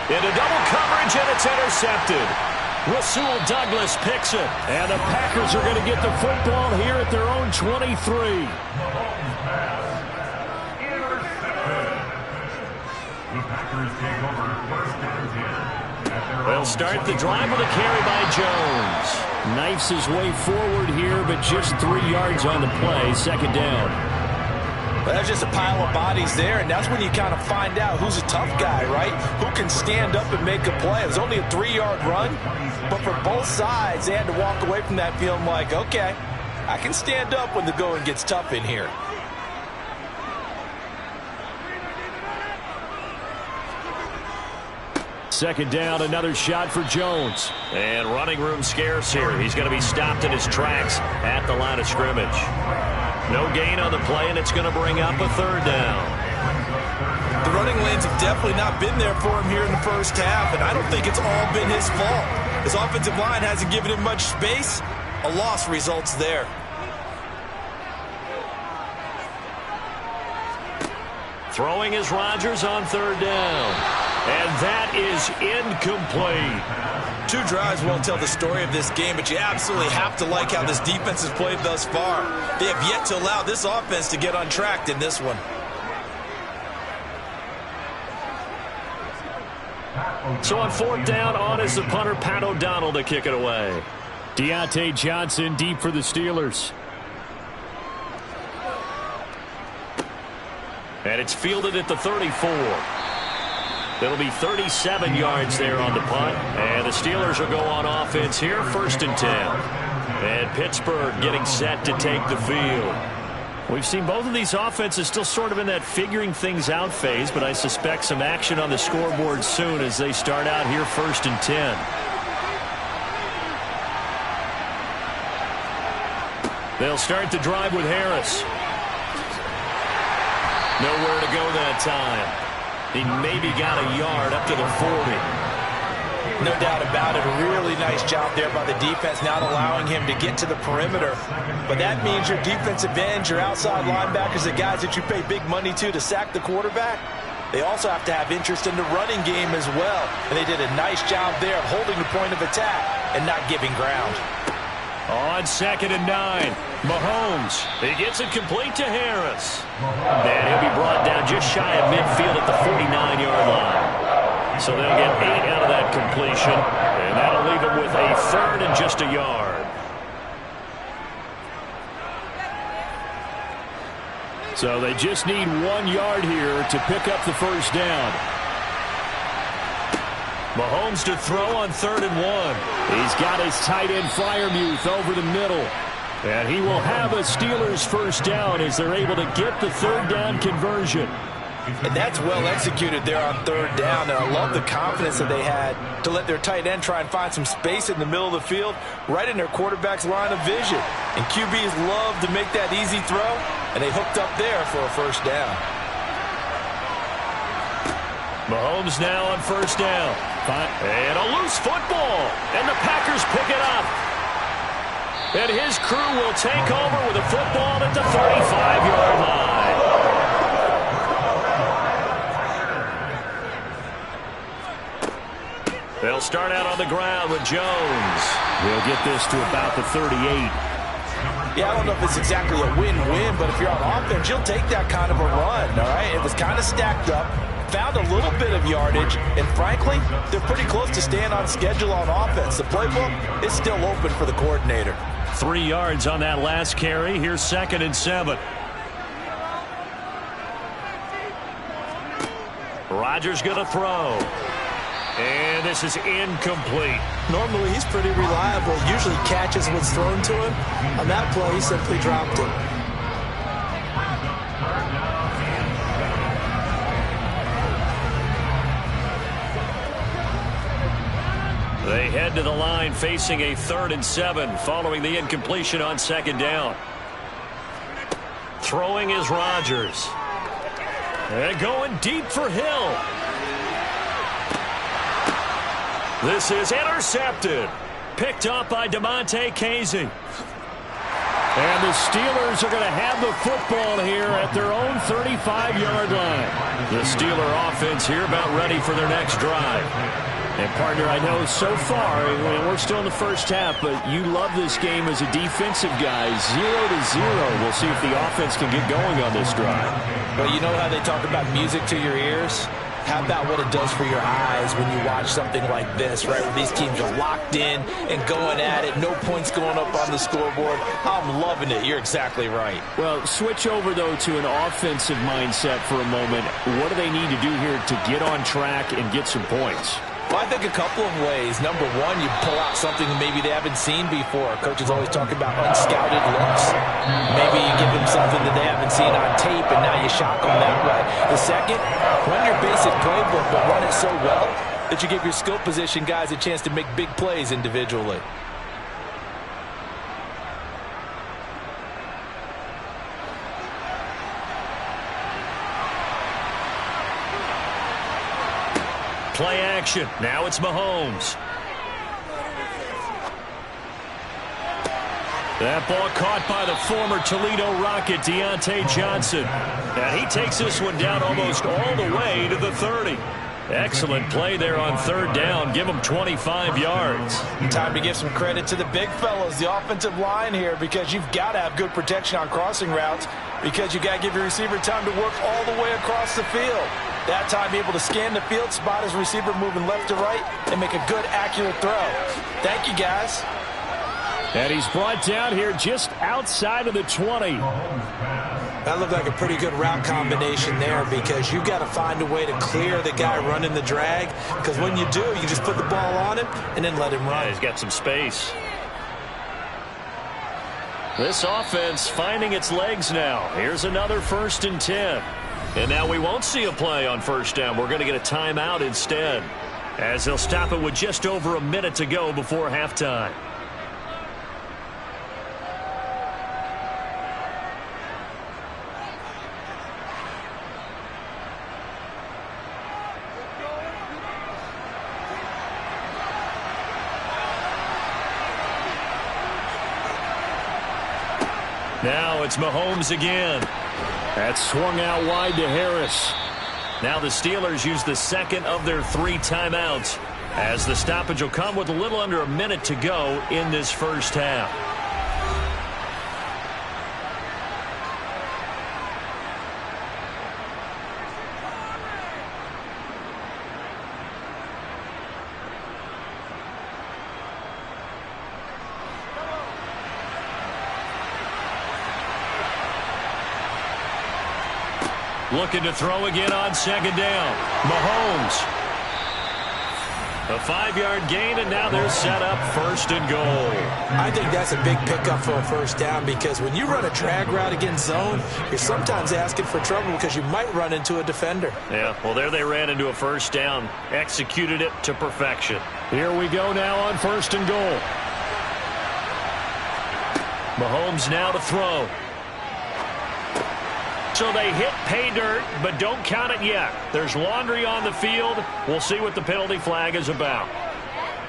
Into double coverage, and it's intercepted. Rasul Douglas picks it. And the Packers are going to get the football here at their own 23. They'll start the drive with a carry by Jones. Knifes his way forward here, but just 3 yards on the play. 2nd down. Well, that's just a pile of bodies there, and that's when you kind of find out who's a tough guy, right? Who can stand up and make a play. It was only a 3-yard run, but for both sides, they had to walk away from that feeling like, okay, I can stand up when the going gets tough in here. Second down, another shot for Jones. And running room scarce here. He's going to be stopped in his tracks at the line of scrimmage. No gain on the play, and it's going to bring up a third down. The running lanes have definitely not been there for him here in the first half, and I don't think it's all been his fault. His offensive line hasn't given him much space. A loss results there. Throwing is Rodgers on third down. And that is incomplete. 2 drives won't tell the story of this game, but you absolutely have to like how this defense has played thus far. They have yet to allow this offense to get untracked in this one. So on fourth down, on is the punter, Pat O'Donnell, to kick it away. Deontay Johnson deep for the Steelers. And it's fielded at the 34. It'll be 37 yards there on the punt. And the Steelers will go on offense here, 1st and 10. And Pittsburgh getting set to take the field. We've seen both of these offenses still sort of in that figuring things out phase, but I suspect some action on the scoreboard soon as they start out here 1st and 10. They'll start the drive with Harris. Nowhere to go that time. He maybe got a yard up to the 40. No doubt about it. A really nice job there by the defense, not allowing him to get to the perimeter. But that means your defensive ends, your outside linebackers, the guys that you pay big money to sack the quarterback, they also have to have interest in the running game as well. And they did a nice job there of holding the point of attack and not giving ground. On 2nd and 9, Mahomes. He gets it complete to Harris. And he'll be brought down just shy of midfield at the 49-yard line. So they'll get 8 out of that completion, and that'll leave them with a 3rd and just a yard. So they just need 1 yard here to pick up the first down. Mahomes to throw on 3rd and 1. He's got his tight end Freiermuth over the middle. And he will have a Steelers first down as they're able to get the 3rd down conversion. And that's well executed there on 3rd down. And I love the confidence that they had to let their tight end try and find some space in the middle of the field, right in their quarterback's line of vision. And QBs love to make that easy throw, and they hooked up there for a first down. Mahomes now on 1st down. And a loose football. And the Packers pick it up. And his crew will take over with a football at the 35-yard line. They'll start out on the ground with Jones. He'll get this to about the 38. Yeah, I don't know if it's exactly a win-win, but if you're on offense, you'll take that kind of a run, all right? It was kind of stacked up. Found a little bit of yardage, and frankly, they're pretty close to staying on schedule on offense. The playbook is still open for the coordinator. 3 yards on that last carry. Here's 2nd and 7. Rodgers going to throw. And this is incomplete. Normally, he's pretty reliable. Usually catches what's thrown to him. On that play, he simply dropped it. They head to the line facing a 3rd and 7 following the incompletion on 2nd down. Throwing is Rodgers. And going deep for Hill. This is intercepted. Picked up by DeMonte Casey. And the Steelers are going to have the football here at their own 35-yard line. The Steeler offense here about ready for their next drive. And, partner, I know so far, we're still in the first half, but you love this game as a defensive guy. 0-0. We'll see if the offense can get going on this drive. Well, you know how they talk about music to your ears? How about what it does for your eyes when you watch something like this, right, where these teams are locked in and going at it, no points going up on the scoreboard. I'm loving it. You're exactly right. Well, switch over, though, to an offensive mindset for a moment. What do they need to do here to get on track and get some points? Well, I think a couple of ways. Number one, you pull out something maybe they haven't seen before. Coaches always talk about unscouted looks. Maybe you give them something that they haven't seen on tape, and now you shock them that way. The second, run your basic playbook, but run it so well that you give your skill position guys a chance to make big plays individually. Play action. Now it's Mahomes. That ball caught by the former Toledo Rocket, Deontay Johnson. And he takes this one down almost all the way to the 30. Excellent play there on third down. Give him 25 yards. Time to give some credit to the big fellas, the offensive line here, because you've got to have good protection on crossing routes, because you got to give your receiver time to work all the way across the field. That time, be able to scan the field, spot his receiver moving left to right, and make a good, accurate throw. Thank you, guys. And he's brought down here just outside of the 20. That looked like a pretty good route combination there, because you got to find a way to clear the guy running the drag, because when you do, you just put the ball on him and then let him run. Yeah, he's got some space. This offense finding its legs now. Here's another 1st and 10. And now we won't see a play on first down. We're going to get a timeout instead, as they'll stop it with just over a minute to go before halftime. Now it's Mahomes again. That swung out wide to Harris. Now the Steelers use the second of their 3 timeouts, as the stoppage will come with a little under a minute to go in this first half. Looking to throw again on second down. Mahomes. A 5-yard gain, and now they're set up 1st and goal. I think that's a big pickup for a first down, because when you run a drag route against zone, you're sometimes asking for trouble because you might run into a defender. Yeah, well, there they ran into a first down. Executed it to perfection. Here we go now on 1st and goal. Mahomes now to throw. So they hit pay dirt, but don't count it yet. There's laundry on the field. We'll see what the penalty flag is about.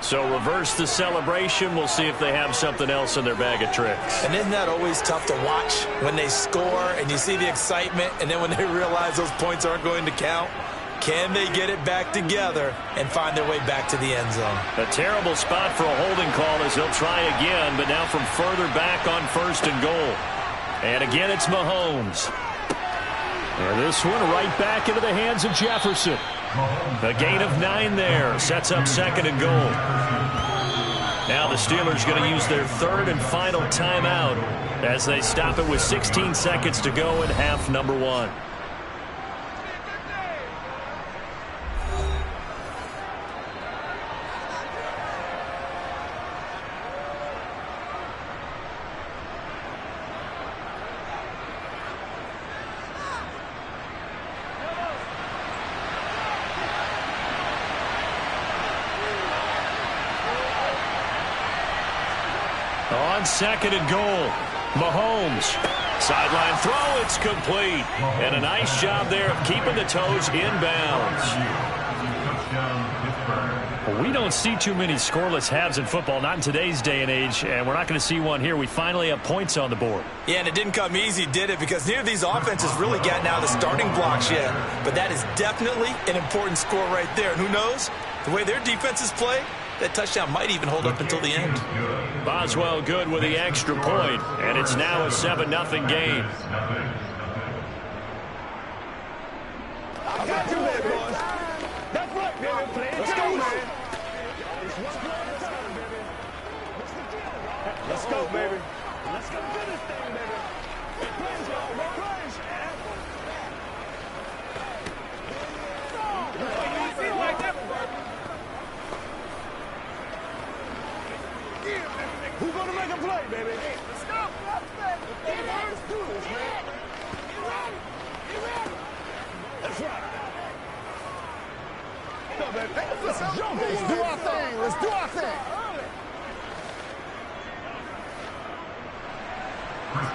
So reverse the celebration. We'll see if they have something else in their bag of tricks. And isn't that always tough to watch when they score and you see the excitement, and then when they realize those points aren't going to count? Can they get it back together and find their way back to the end zone? A terrible spot for a holding call as they'll try again, but now from further back on 1st and goal. And again, it's Mahomes. And this one right back into the hands of Jefferson. A gain of 9 there. Sets up 2nd and goal. Now the Steelers going to use their 3rd and final timeout as they stop it with 16 seconds to go in half number 1. On 2nd and goal, Mahomes. Sideline throw, it's complete. And a nice job there of keeping the toes inbounds. Well, we don't see too many scoreless halves in football, not in today's day and age, and we're not going to see one here. We finally have points on the board. Yeah, and it didn't come easy, did it? Because neither of these offenses really gotten out of the starting blocks yet. But that is definitely an important score right there. And who knows? The way their defenses play, that touchdown might even hold up until the end. Boswell good with the extra point, and it's now a 7-0 game. Let's go, man. Let's go, baby. Let's go do this thing, baby. Praise God, bro. Praise. Who's gonna make a play, baby? Let's go. Let's do this, man. Get ready. That's right. Let's jump. Let's do our thing. Let's do our thing.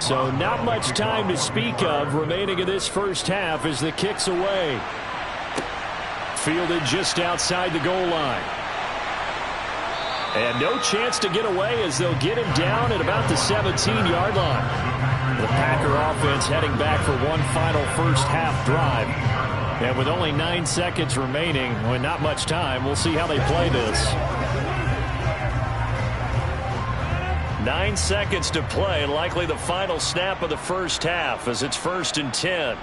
So not much time to speak of remaining in this first half as the kick's away. Fielded just outside the goal line. And no chance to get away as they'll get him down at about the 17-yard line. The Packer offense heading back for one final first half drive. And with only 9 seconds remaining, with not much time, we'll see how they play this. 9 seconds to play, likely the final snap of the first half as it's 1st and 10.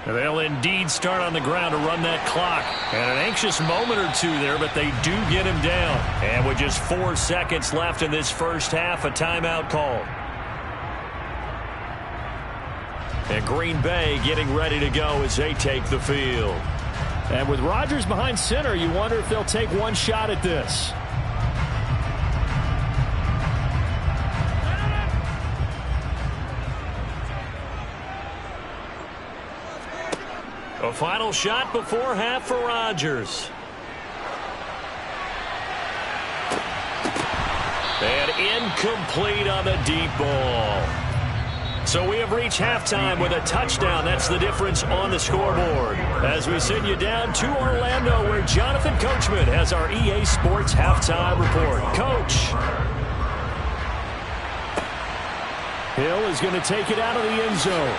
And they'll indeed start on the ground to run that clock. And an anxious moment or two there, but they do get him down. And with just 4 seconds left in this first half, a timeout call. And Green Bay getting ready to go as they take the field. And with Rodgers behind center, you wonder if they'll take one shot at this. A final shot before half for Rodgers. And incomplete on the deep ball. So we have reached halftime with a touchdown. That's the difference on the scoreboard. As we send you down to Orlando, where Jonathan Coachman has our EA Sports halftime report. Coach. Hill is going to take it out of the end zone.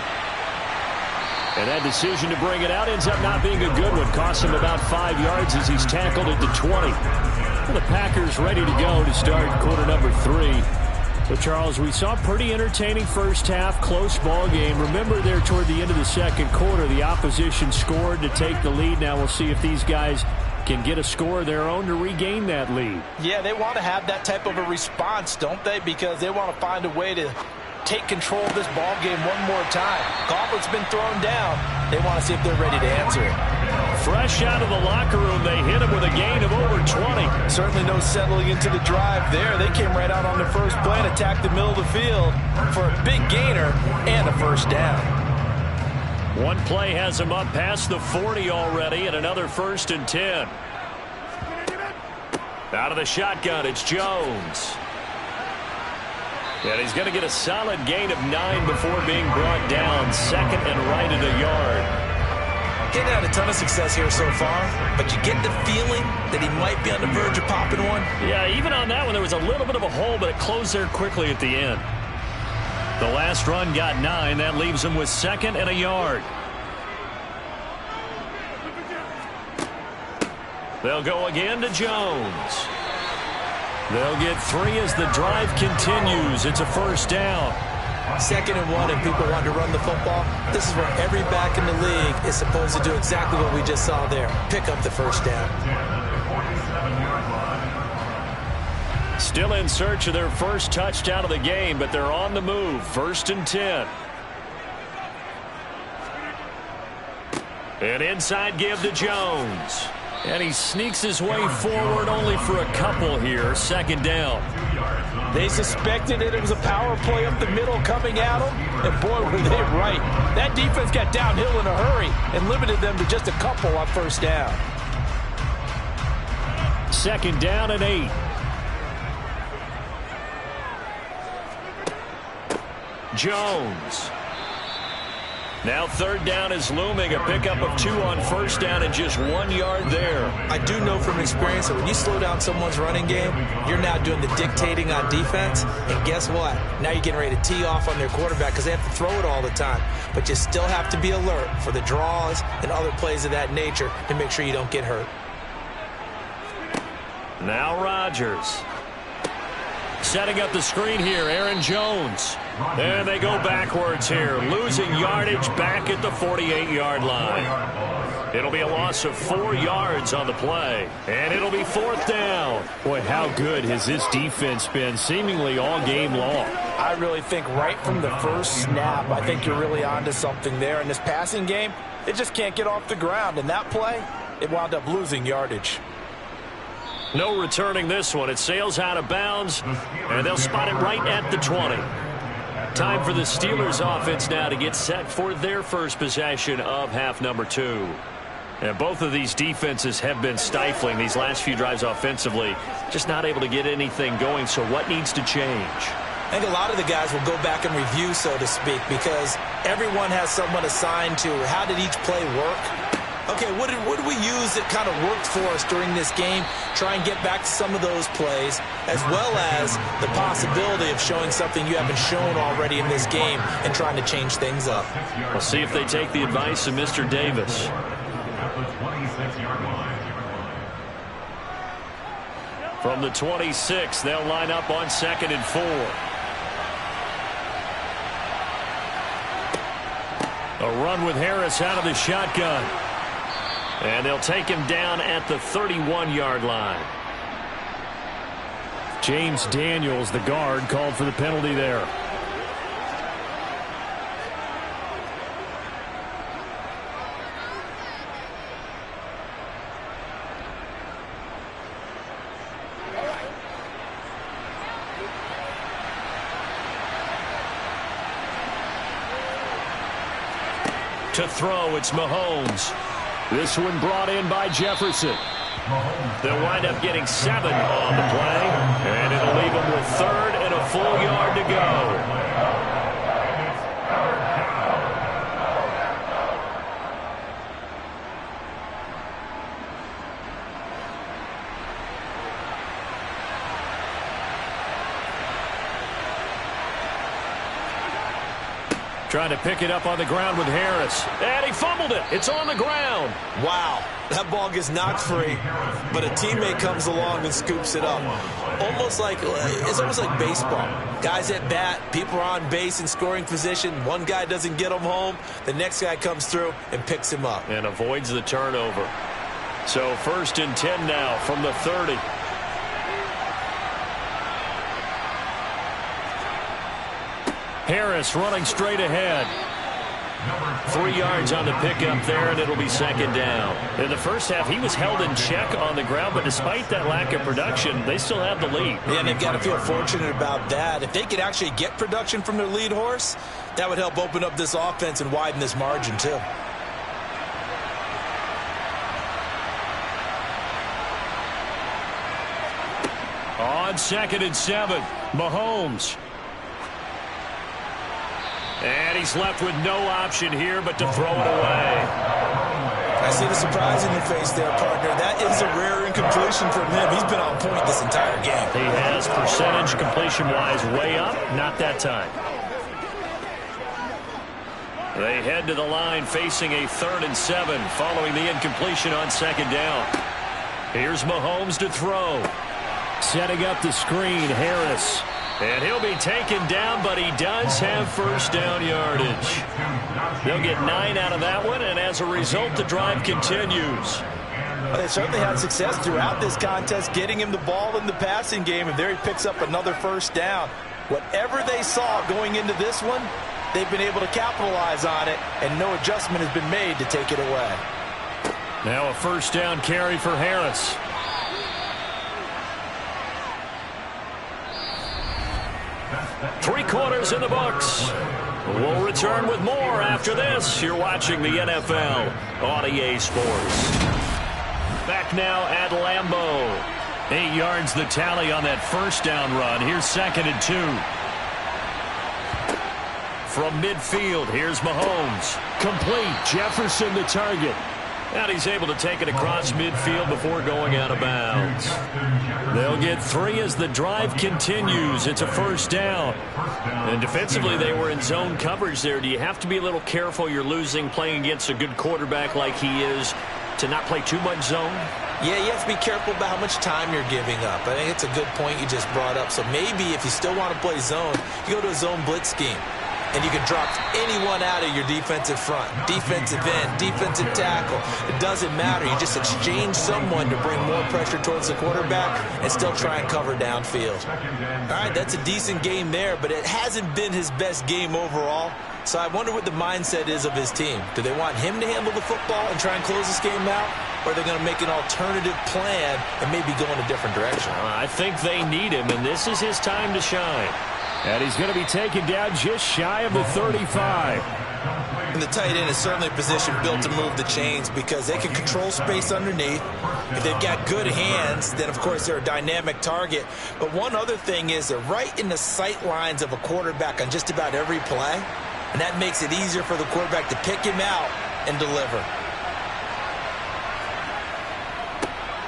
And that decision to bring it out ends up not being a good one. Costs him about 5 yards as he's tackled at the 20. The Packers ready to go to start quarter number 3. So, Charles, we saw a pretty entertaining first half, close ball game. Remember there toward the end of the second quarter, the opposition scored to take the lead. Now we'll see if these guys can get a score of their own to regain that lead. Yeah, they want to have that type of a response, don't they? Because they want to find a way to take control of this ball game one more time. Gauntlet's been thrown down. They want to see if they're ready to answer it. Fresh out of the locker room, they hit him with a gain of over 20. Certainly no settling into the drive there. They came right out on the first play and attacked the middle of the field for a big gainer and a first down. One play has him up past the 40 already, and another 1st and 10. Out of the shotgun, it's Jones. And he's going to get a solid gain of 9 before being brought down. Second and right at a yard. Getting had a ton of success here so far, but you get the feeling that he might be on the verge of popping one. Yeah, even on that one, there was a little bit of a hole, but it closed there quickly at the end. The last run got 9. That leaves him with 2nd and a yard. They'll go again to Jones. They'll get 3 as the drive continues. It's a first down. 2nd and 1, and people want to run the football. This is where every back in the league is supposed to do exactly what we just saw there. Pick up the first down. Still in search of their first touchdown of the game, but they're on the move. 1st and 10. An inside give to Jones. And he sneaks his way forward only for a couple here. 2nd down. They suspected that it was a power play up the middle coming at them, and boy, were they right. That defense got downhill in a hurry and limited them to just a couple on first down. 2nd down and 8. Jones. Now 3rd down is looming. A pickup of 2 on first down and just 1 yard there. I do know from experience that when you slow down someone's running game, you're now doing the dictating on defense. And guess what? Now you're getting ready to tee off on their quarterback because they have to throw it all the time. But you still have to be alert for the draws and other plays of that nature to make sure you don't get hurt. Now Rodgers. Setting up the screen here, Aaron Jones. And they go backwards here, losing yardage back at the 48-yard line. It'll be a loss of 4 yards on the play, and it'll be 4th down. Boy, how good has this defense been seemingly all game long? I really think right from the first snap, I think you're really onto something there. In this passing game, they just can't get off the ground. And that play, it wound up losing yardage. No returning this one. It sails out of bounds, and they'll spot it right at the 20. Time for the Steelers offense now to get set for their first possession of half number 2. And both of these defenses have been stifling these last few drives offensively. Just not able to get anything going, so what needs to change? I think a lot of the guys will go back and review, so to speak, because everyone has someone assigned to how did each play work. Okay, what did we use that kind of worked for us during this game? Try and get back to some of those plays, as well as the possibility of showing something you haven't shown already in this game and trying to change things up. We'll see if they take the advice of Mr. Davis. From the 26, they'll line up on 2nd and 4. A run with Harris out of the shotgun. And they'll take him down at the 31-yard line. James Daniels, the guard, called for the penalty there. To throw, it's Mahomes. This one brought in by Jefferson. They'll wind up getting 7 on the play, and it'll leave them with 3rd and a full yard to go. Trying to pick it up on the ground with Harris. And he fumbled it. It's on the ground. Wow. That ball gets knocked free, but a teammate comes along and scoops it up. It's almost like baseball. Guys at bat, people are on base in scoring position. One guy doesn't get him home. The next guy comes through and picks him up. And avoids the turnover. So 1st and 10 now from the 30. Harris running straight ahead. 3 yards on the pickup there, and it'll be 2nd down. In the first half, he was held in check on the ground, but despite that lack of production, they still have the lead. Yeah, and they've got to feel fortunate about that. If they could actually get production from their lead horse, that would help open up this offense and widen this margin, too. On 2nd and 7, Mahomes. And he's left with no option here but to throw it away. I see the surprise in your face there, partner. That is a rare incompletion from him. He's been on point this entire game. He has percentage completion-wise way up. Not that time. They head to the line facing a 3rd and 7 following the incompletion on 2nd down. Here's Mahomes to throw. Setting up the screen, Harris. And he'll be taken down, but he does have 1st down yardage. They'll get 9 out of that one, and as a result, the drive continues. Well, they certainly had success throughout this contest, getting him the ball in the passing game, and there he picks up another 1st down. Whatever they saw going into this one, they've been able to capitalize on it, and no adjustment has been made to take it away. Now a 1st down carry for Harris. Three quarters in the books. We'll return with more after this. You're watching the NFL on EA Sports. Back now at Lambeau. 8 yards the tally on that 1st down run. Here's 2nd and 2. From midfield, here's Mahomes. Complete. Jefferson the target. And he's able to take it across midfield before going out of bounds. They'll get 3 as the drive continues. It's a 1st down. And defensively, they were in zone coverage there. Do you have to be a little careful? You're losing playing against a good quarterback like he is to not play too much zone? Yeah, you have to be careful about how much time you're giving up. I think it's a good point you just brought up. So maybe if you still want to play zone, you go to a zone blitz scheme. And you can drop anyone out of your defensive front, defensive end, defensive tackle. It doesn't matter. You just exchange someone to bring more pressure towards the quarterback and still try and cover downfield. All right, that's a decent game there, but it hasn't been his best game overall. So I wonder what the mindset is of his team. Do they want him to handle the football and try and close this game out? Or are they going to make an alternative plan and maybe go in a different direction? I think they need him, and this is his time to shine. And he's going to be taken down just shy of the 35. And the tight end is certainly a position built to move the chains because they can control space underneath. If they've got good hands, then, of course, they're a dynamic target. But one other thing is they're right in the sight lines of a quarterback on just about every play. And that makes it easier for the quarterback to pick him out and deliver.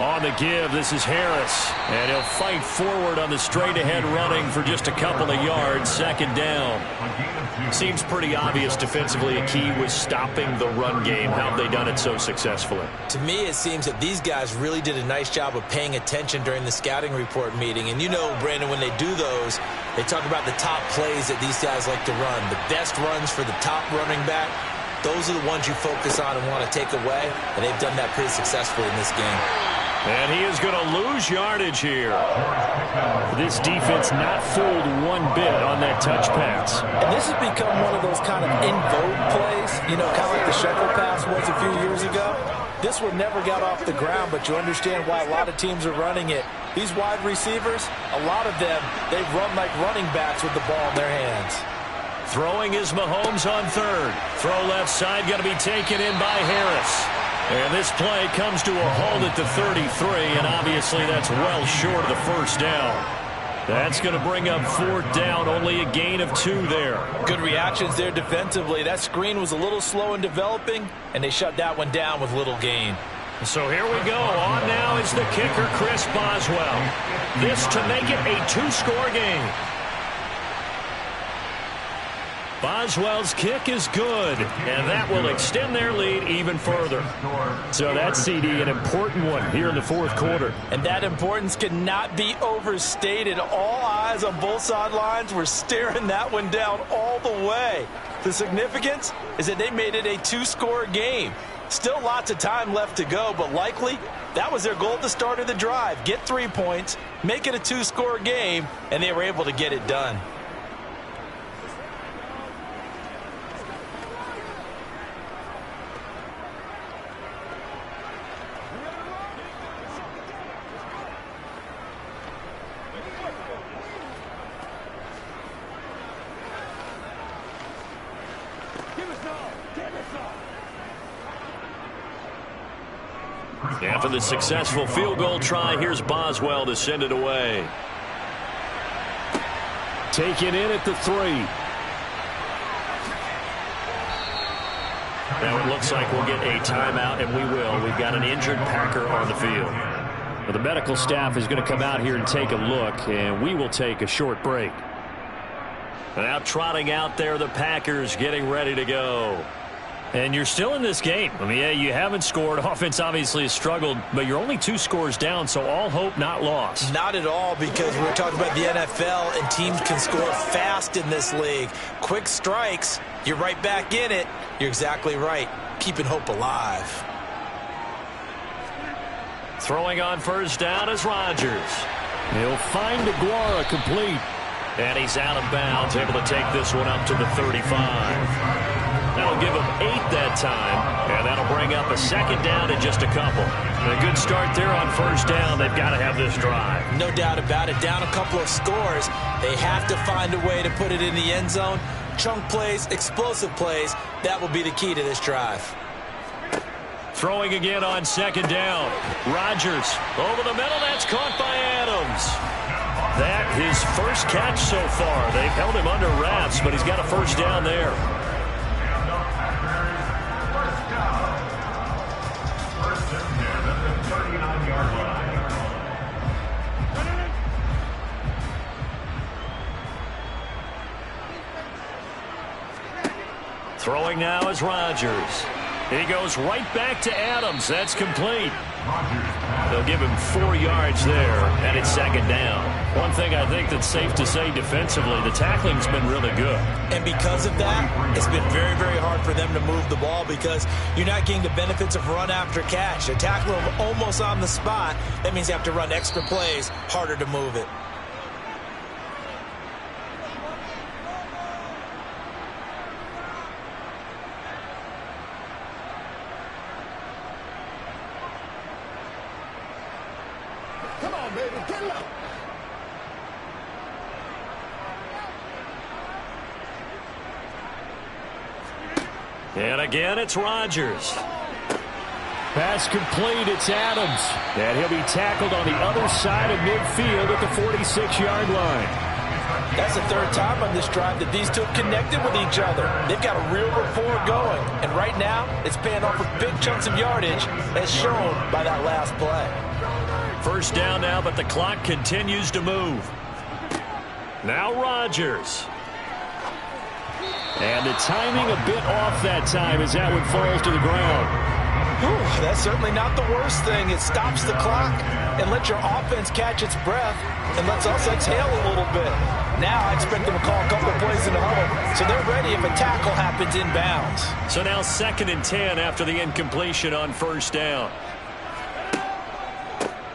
On the give, this is Harris. And he'll fight forward on the straight-ahead running for just a couple of yards. Second down. Seems pretty obvious defensively a key was stopping the run game. How have they done it so successfully? To me, it seems that these guys really did a nice job of paying attention during the scouting report meeting. And you know, Brandon, when they do those, they talk about the top plays that these guys like to run. The best runs for the top running back. Those are the ones you focus on and want to take away. And they've done that pretty successfully in this game. And he is going to lose yardage here. This defense not fooled one bit on that touch pass. And this has become one of those kind of in vogue plays, you know, kind of like the Shekel pass was a few years ago. This one never got off the ground, but you understand why a lot of teams are running it. These wide receivers, a lot of them, they run like running backs with the ball in their hands. Throwing is Mahomes on third. Throw left side, going to be taken in by Harris. And this play comes to a halt at the 33, and obviously that's well short of the first down. That's going to bring up fourth down, only a gain of 2 there. Good reactions there defensively. That screen was a little slow in developing, and they shut that one down with little gain. So here we go. On now is the kicker, Chris Boswell. This to make it a 2-score game. Boswell's kick is good, and that will extend their lead even further. So that's, CD, an important one here in the fourth quarter. And that importance cannot be overstated. All eyes on both sidelines were staring that one down all the way. The significance is that they made it a 2-score game. Still lots of time left to go, but likely that was their goal at the start of the drive. Get 3 points, make it a 2-score game, and they were able to get it done. After the successful field goal try, here's Boswell to send it away. Taken in at the 3. Now it looks like we'll get a timeout, and we will. We've got an injured Packer on the field. Well, the medical staff is going to come out here and take a look, and we will take a short break. Now trotting out there, the Packers getting ready to go. And you're still in this game. I mean, yeah, you haven't scored. Offense obviously has struggled, but you're only 2 scores down, so all hope not lost. Not at all, because we're talking about the NFL, and teams can score fast in this league. Quick strikes, you're right back in it. You're exactly right. Keeping hope alive. Throwing on first down is Rodgers. He'll find Aguara complete. And he's out of bounds, able to take this one up to the 35. That'll give him 8 that time, and that'll bring up a second down in just a couple. A good start there on first down. They've got to have this drive. No doubt about it. Down a couple of scores. They have to find a way to put it in the end zone. Chunk plays, explosive plays. That will be the key to this drive. Throwing again on second down. Rodgers over the middle. That's caught by Adams. That his first catch so far. They've held him under wraps, but he's got a first down there. Throwing now is Rodgers. He goes right back to Adams. That's complete. They'll give him 4 yards there, and it's second down. One thing I think that's safe to say defensively, the tackling's been really good. And because of that, it's been very, very hard for them to move the ball because you're not getting the benefits of run after catch. They tackle them almost on the spot. That means you have to run extra plays, harder to move it. Come on, baby, get low. And again, it's Rodgers. Pass complete, it's Adams. And he'll be tackled on the other side of midfield at the 46-yard line. That's the third time on this drive that these two have connected with each other. They've got a real rapport going. And right now, it's paying off with big chunks of yardage, as shown by that last play. First down now, but the clock continues to move. Now Rodgers. And the timing a bit off that time as that one falls to the ground. Whew, that's certainly not the worst thing. It stops the clock and lets your offense catch its breath and lets us exhale a little bit. Now I expect them to call a couple of plays in the huddle, so they're ready if a tackle happens inbounds. So now 2nd and 10 after the incompletion on first down.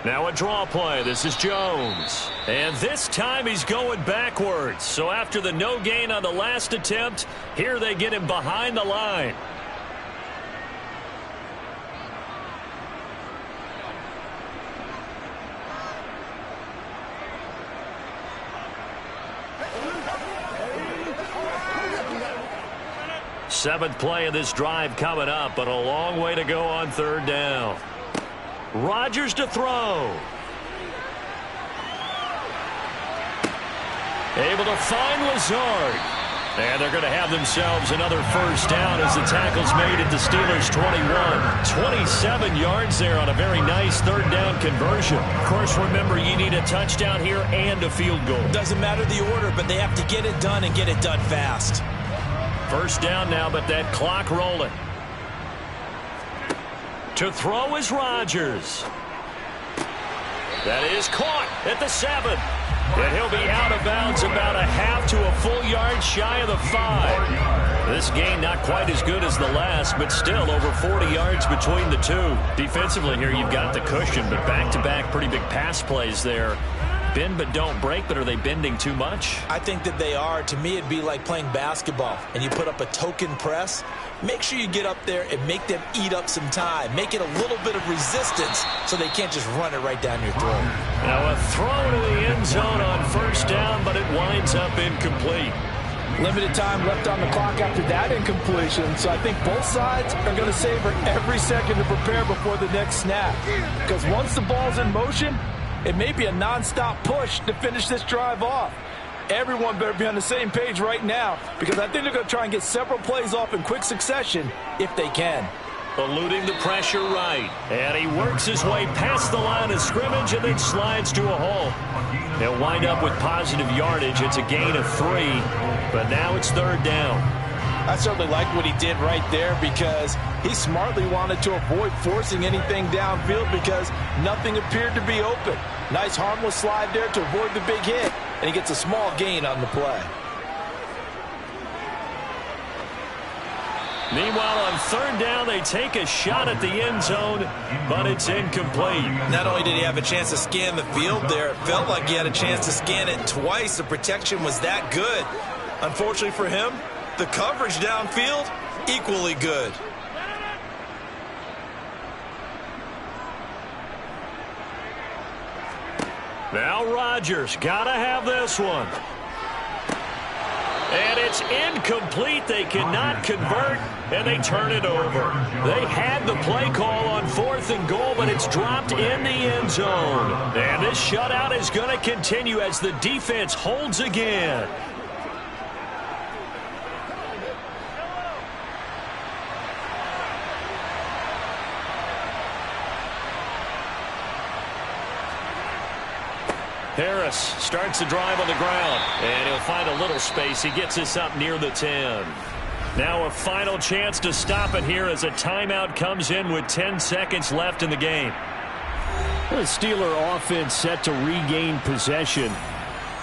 Now a draw play. This is Jones. And this time he's going backwards. So after the no gain on the last attempt, here they get him behind the line. Seventh play of this drive coming up, but a long way to go on third down. Rodgers to throw. Able to find Lazard. And they're going to have themselves another first down as the tackle's made at the Steelers' 21. 27 yards there on a very nice third down conversion. Of course, remember, you need a touchdown here and a field goal. Doesn't matter the order, but they have to get it done and get it done fast. First down now, but that clock rolling. To throw is Rodgers. That is caught at the 7. And he'll be out of bounds about a half to a full yard shy of the 5. This gain not quite as good as the last, but still over 40 yards between the two. Defensively here, you've got the cushion, but back-to-back pretty big pass plays there. Bend but don't break, but are they bending too much? I think that they are. To me, it'd be like playing basketball, and you put up a token press. Make sure you get up there and make them eat up some time. Make it a little bit of resistance so they can't just run it right down your throat. Now a throw to the end zone on first down, but it winds up incomplete. Limited time left on the clock after that incompletion, so I think both sides are going to savor every second to prepare before the next snap. Because once the ball's in motion, it may be a non-stop push to finish this drive off. Everyone better be on the same page right now because I think they're going to try and get several plays off in quick succession if they can. Eluding the pressure right. And he works his way past the line of scrimmage and then slides to a hole. They'll wind up with positive yardage. It's a gain of 3, but now it's third down. I certainly like what he did right there because he smartly wanted to avoid forcing anything downfield because nothing appeared to be open. Nice harmless slide there to avoid the big hit, and he gets a small gain on the play. Meanwhile, on third down, they take a shot at the end zone, but it's incomplete. Not only did he have a chance to scan the field there, it felt like he had a chance to scan it twice. The protection was that good. Unfortunately for him, the coverage downfield, equally good. Now Rodgers, gotta have this one. And it's incomplete. They cannot convert, and they turn it over. They had the play call on 4th and goal, but it's dropped in the end zone. And this shutout is going to continue as the defense holds again. Harris starts the drive on the ground, and he'll find a little space. He gets us up near the 10. Now a final chance to stop it here as a timeout comes in with 10 seconds left in the game. The Steeler offense set to regain possession.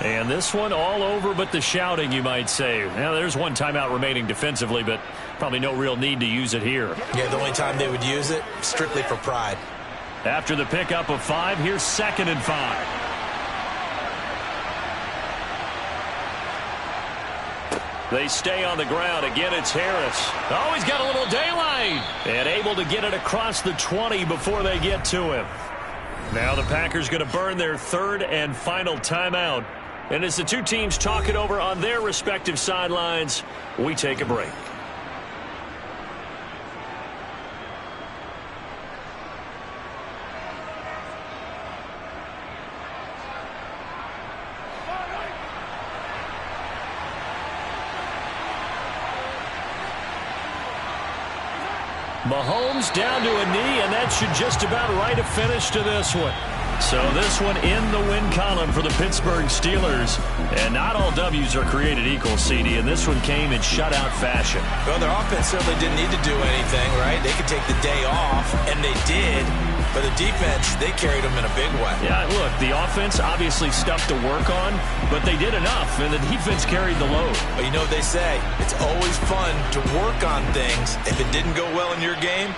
And this one all over but the shouting, you might say. Now, there's one timeout remaining defensively, but probably no real need to use it here. Yeah, the only time they would use it, strictly for pride. After the pickup of 5, here's 2nd and 5. They stay on the ground. Again, it's Harris. Oh, he's got a little daylight. And able to get it across the 20 before they get to him. Now the Packers going to burn their 3rd and final timeout. And as the two teams talk it over on their respective sidelines, we take a break. Mahomes down to a knee, and that should just about write a finish to this one. So this one in the win column for the Pittsburgh Steelers. And not all W's are created equal, CD, and this one came in shutout fashion. Well, their offense certainly didn't need to do anything, right? They could take the day off, and they did. But the defense, they carried them in a big way. Yeah, look, the offense obviously stuff to work on, but they did enough, and the defense carried the load. But you know what they say, it's always fun to work on things. If it didn't go well in your game,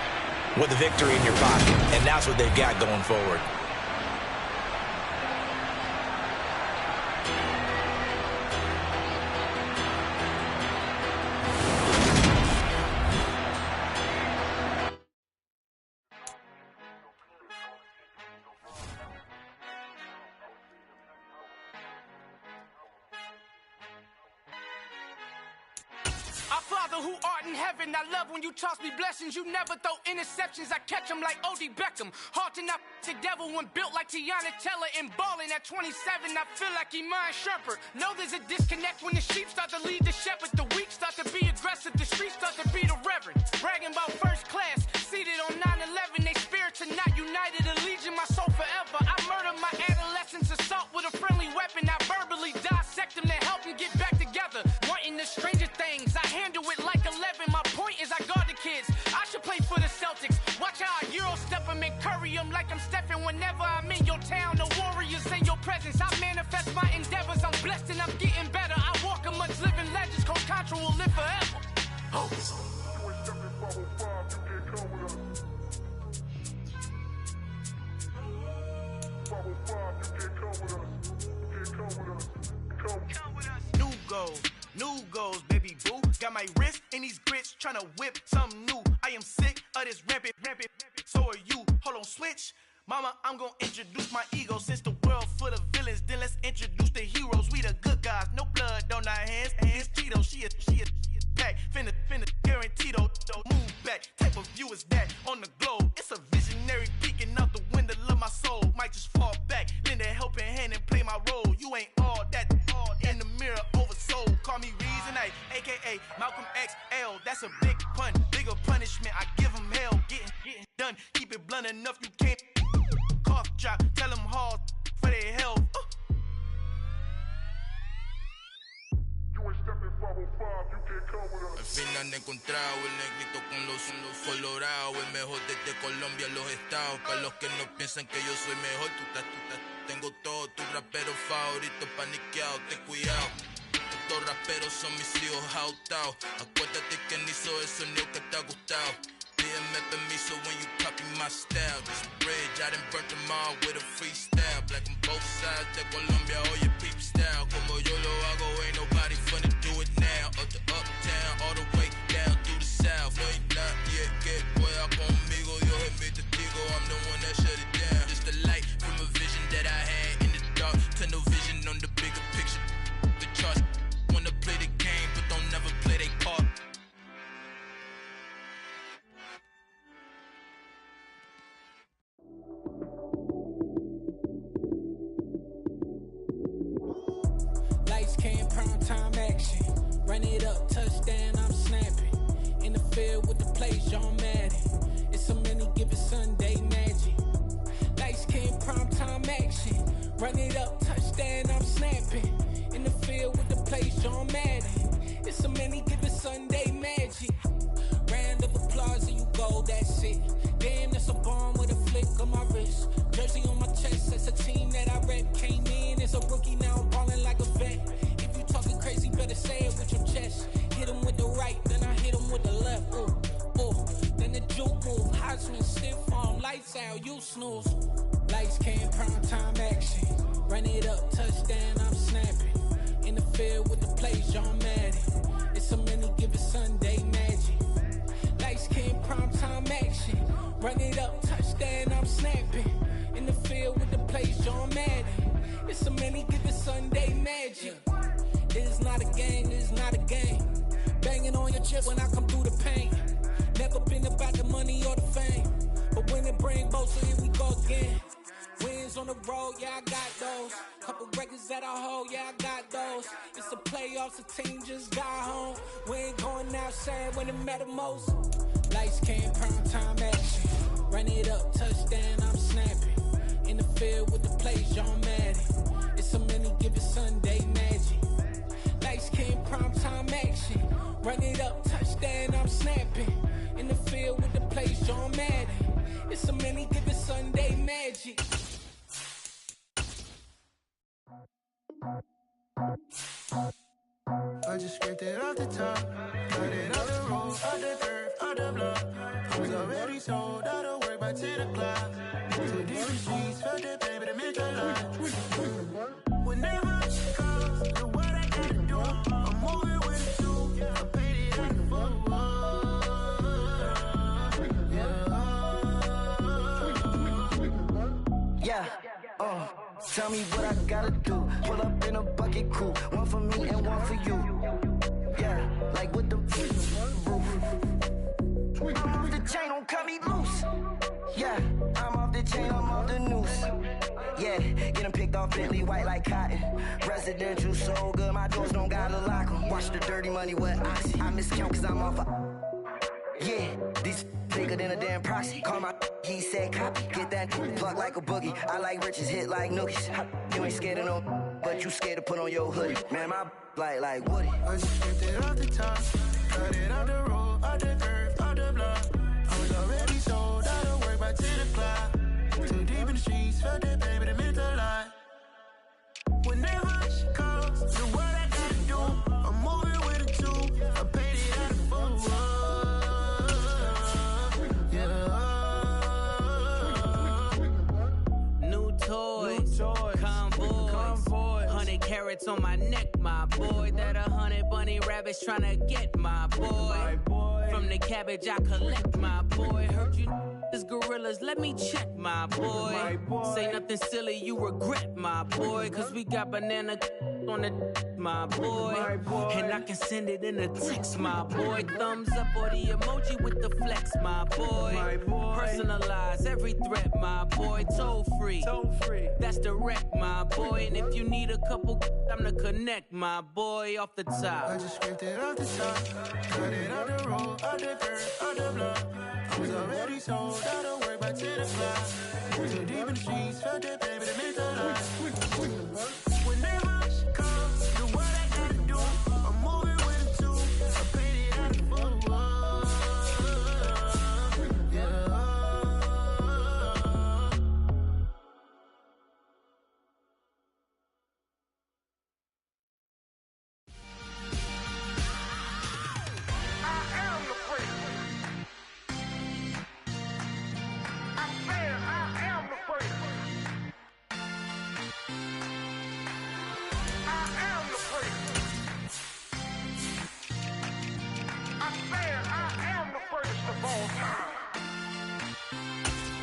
with a victory in your pocket. And that's what they've got going forward. Who art in heaven, I love when you toss me blessings. You never throw interceptions, I catch them like O.D. Beckham. Hard to not the devil when built like Tiana Teller. And balling at 27, I feel like Iman Shumpert. Know there's a disconnect when the sheep start to lead the shepherd. The weak start to be aggressive, the streets start to be the reverend. Bragging about first class, seated on 9/11. They spirits are not united, a legion, my soul forever. I murder my adolescence, assault with a friendly weapon. I verbally dissect them to help them get back together. Wanting the stranger things, I handle it like 11. My point is I guard the kids. I should play for the Celtics. Watch how I Euro step them and curry them like I'm Stephen. Whenever I'm in your town, the Warriors in your presence. I manifest my endeavors. I'm blessed and I'm getting better. I walk amongst living legends. Coach Contra will live forever. Oh. New goals, baby boo. Got my wrist in these grits, tryna whip something new. I am sick of this rampant. So are you. Hold on, switch. Mama, I'm gonna introduce my ego. Since the world full of villains, then let's introduce the heroes. We the good guys, no blood on our hands. It's Tito, she is back. Finna, guaranteed, move back. Type of view is that on the globe. It's a visionary peeking out the window of my soul. Might just fall back, lend a helping hand and play my role. You ain't all that in the mirror oversold. Call me Reason A, a.k.a. Malcolm XL. That's a big pun, bigger punishment. I give him hell, getting done. Keep it blunt enough, you can't cough drop. Tell them hard for their health. Al fin han encontrado el negrito con los colorados, el mejor desde Colombia, los estados. Para los que no piensan que yo soy mejor, tengo todo, tu rapero favorito paniqueado, ten cuidado. Estos raperos son mis hijos jautados. Acuérdate que ni hizo el sonido que te ha gustado. Pídeme permiso when you copy my style. This bridge, I done burnt them all with a freestyle. Black on both sides de Colombia, oye peep style. Como yo lo hago, ain't nobody finna do it now. Up to uptown, all the way down through the south. No hay nadie que pueda conmigo, Dios es mi testigo. I'm the one that shut it down. Just the light from a vision that I had in the dark. Tunnel vision on the bigger picture. The charts wanna play the game, but don't never play their part. Lights, cam, prime time action. Run it up, touchdown, I'm snapping. In the field with the plays, John Madden. It's so many, give it Sunday magic. Lights, cam, prime time action. Run it up, touchdown, I'm snapping. In the field with the plays, John Madden. It's so many, give it Sunday magic. that's it. Damn, that's a bomb with a flick on my wrist. Jersey on my chest, that's a team that I rep. Came in as a rookie, now I'm ballin' like a vet. If you talking crazy, better say it with your chest. Hit him with the right, then I hit him with the left. Ooh, ooh, then the juke move. Heisman, stiff arm, lights out, you snooze. Lights came, prime time action. Run it up, touchdown, I'm snapping. In the field with the plays, John Madden. It's a many given Sunday magic. Lights came, prime time action. Run it up, touchdown, I'm snapping. In the field with the plays, John Madden. It's a many given Sunday magic. It is not a game, it is not a game. Banging on your chest when I come through the pain. Never been about the money or the fame. But when it bring both, so here we go again. Wins on the road, yeah, I got those. Couple records that I hold, yeah, I got those. It's the playoffs, the team just got home. We ain't going outside when it matter most. Lights came, prime time action. Run it up, touchdown, I'm snapping. In the field with the plays, John Madden. It's a many given Sunday magic. Lights came, prime time action. Run it up, touchdown, I'm snapping. In the field with the plays, John Madden. It's a many given Sunday magic. I just scraped it off the top, cut it off the road, off the curve, off the block. Was already sold, out of work by 10 o'clock. Two different streets, felt that baby, the mental line. Whenever she calls, do what I gotta do. I'm moving with it too. I paid it out the full. Yeah, tell me what I gotta do. Pull up in a bucket crew, one for me and one for you. Yeah, like with the roof. I'm off the chain, don't cut me loose. Yeah, I'm off the chain, I'm off the noose. Yeah, get them picked off Bentley, white like cotton. Residential so good, my doors don't gotta lock them. Watch the dirty money with oxy. I miscount cause I'm off a... Yeah, these bigger than a damn proxy. Call my he said copy. Get that plug like a boogie. I like riches, hit like nookies. You ain't scared of no, but you scared to put on your hoodie. Man, my like Woody. I just stripped it off the top, cut it off the road, off the curve, off the block. I was already sold, out of work by 10 o'clock. Too deep in the streets, felt that baby, the mental line. Whenever she calls, do what I gotta do. I'm moving with it too. I paid it out of full. Convoy. 100 carats on my neck, my boy. That 100 bunny rabbits tryna get my boy. From the cabbage I collect, my boy. Heard you this gorillas, let me check, my boy. Say nothing silly, you regret, my boy. Cause we got banana on the my boy. And I can send it in a text, my boy. Thumbs up or the emoji with the flex, my boy. Personalize every threat, my boy. Toll free. That's direct, my boy. And if you need a couple, I'm to connect, my boy, off the top. I just scraped it off the top, cut it off the road, off the curve, off the block. I was already sold, out of work by 10 o'clock. Too deep in the streets, felt that baby, the mental line. Whenever she comes, do what I gotta do. I'm moving with it too. I paid it out the full.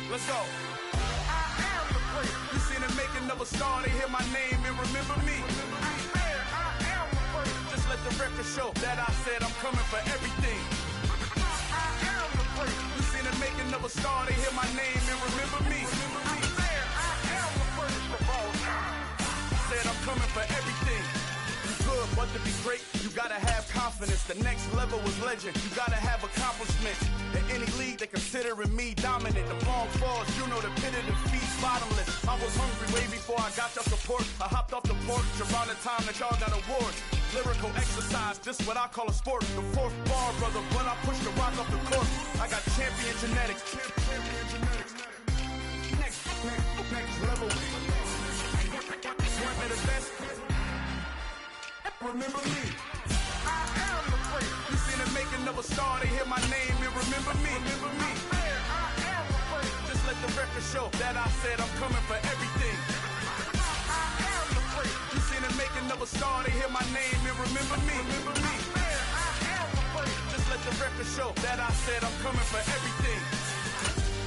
Let's go. I am the great. You seen the making of a star, they hear my name and remember me. I am the great. Just let the record show that I said I'm coming for everything. I am the great. You seen the making of a star, they hear my name and remember me. I am the greatest of all time. Said I'm coming for everything. Good, but to be great, you gotta have confidence. The next level was legend. You gotta have accomplishments. In any league, they considering me dominant. The long falls, you know the pit of defeat's bottomless. I was hungry way before I got your support. I hopped off the porch around the time that y'all got awards. Lyrical exercise, this what I call a sport. The fourth bar, brother, when I push the rock off the court. I got champion genetics. Next level. One of the best. Remember me. I am the freak. You seen the making of a star, they hear my name and remember me. Remember me. I am the freak. Just let the record show that I said I'm coming for everything. I am the freak. You seen the making of a star, they hear my name and remember me. Remember me. I am the freak. Just let the record show that I said I'm coming for everything.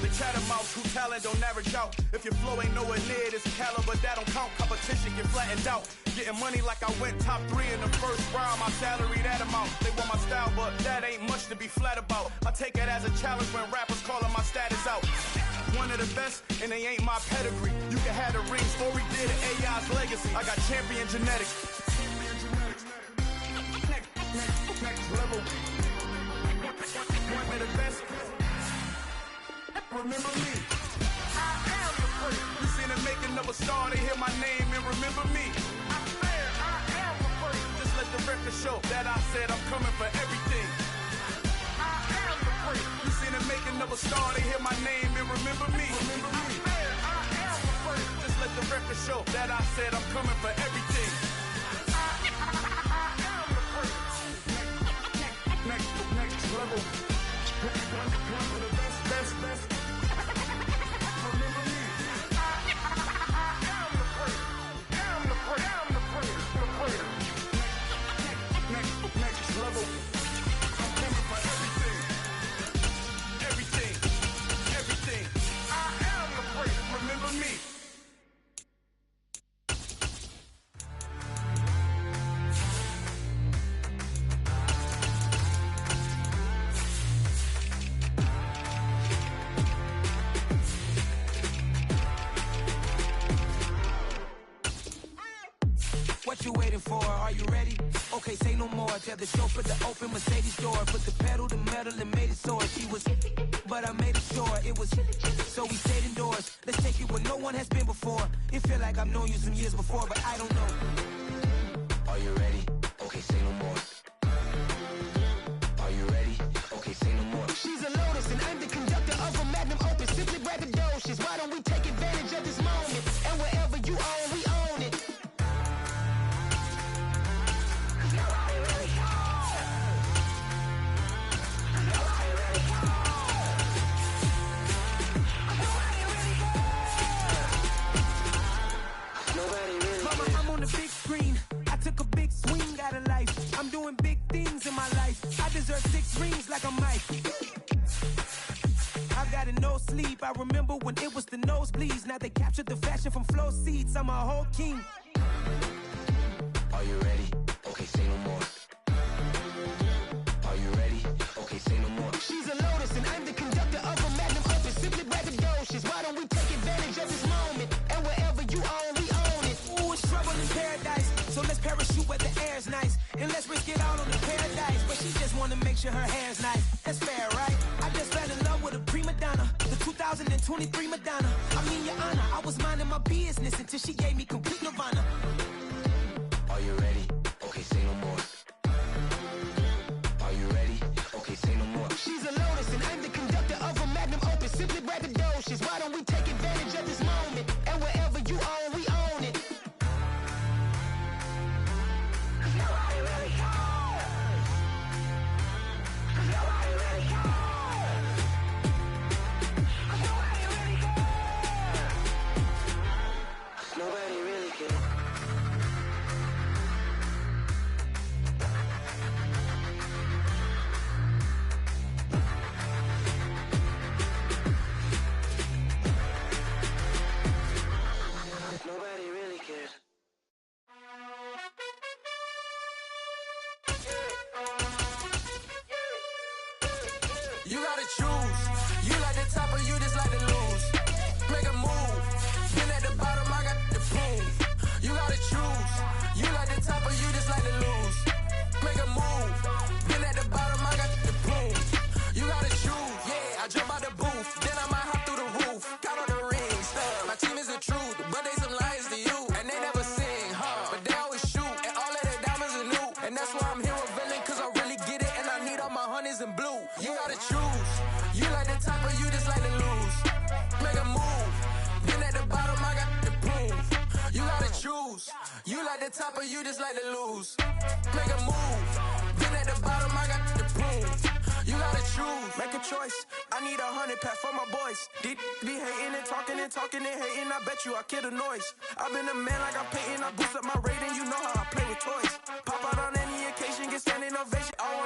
The catamounts who talent don't average out. If your flow ain't nowhere near this caliber, that don't count. Competition get flattened out. Getting money like I went top 3 in the first round. My salary that amount. They want my style, but that ain't much to be flat about. I take it as a challenge when rappers calling my status out. One of the best, and they ain't my pedigree. You can have the ring, story did it, AI's legacy. I got champion genetics. Next level. One of the best. Remember me. I am the freak. You seen the making of a star, they hear my name and remember me. I am the freak. Just let the record show that I said I'm coming for everything. I am the freak. You seen the making of a star, they hear my name and remember me. Remember me. I am the freak. Just let the record show that I said I'm coming for everything. I am the freak. Next level. One of the best. What you waiting for? Are you ready? Okay, say no more. Tell the chauffeur to open Mercedes door. Put the pedal to metal and made it soar. She was, but I made it sure it was. So we stayed indoors. Let's take it where no one has been before. It feel like I've known you some years before, but I don't know. Are you ready? Okay, say no more. Are you ready? Okay, say no more. She's a Lotus and I'm the conductor of a magnum opus. Simply braggadocious. Why don't we take advantage of this moment? And wherever you own, we own it. I'm doing big things in my life. I deserve 6 rings like a Mike. I've got no sleep. I remember when it was the nosebleeds. Now they captured the fashion from flow seats. I'm a whole king. Are you ready? Okay, say no more. Are you ready? Okay, say no more. She's a Lotus and I'm the conductor of a magnum opus. Simply braggadocious. Why don't we take advantage of this moment? And wherever you own, we own it. Ooh, it's trouble in paradise. So let's parachute where the air's nice. And let's risk it all on the paradise. But she just wanna make sure her hair's nice. That's fair, right? I just fell in love with a prima donna. The 2023 Madonna. I mean, your honor, I was minding my business until she gave me complete nirvana. Are you ready? Okay, say no more. Are you ready? Okay, say no more. She's a Lotus and I'm the conductor of a magnum opus. Simply braggadocious. Why don't we take advantage of this moment? And wherever you own, we own it. Nobody really cares. like to lose. Make a move. Been at the bottom, I got to prove. You gotta choose. You like the top or you just like to lose. Make a move. Been at the bottom, I got to prove. You gotta choose. Make a choice. I need 100 pack for my boys. Be hating and talking and hating. I bet you I kill the noise. I've been a man like I'm Peyton. I boost up my rating. You know how I play with toys. Pop out on any occasion, get standing ovation. I wanna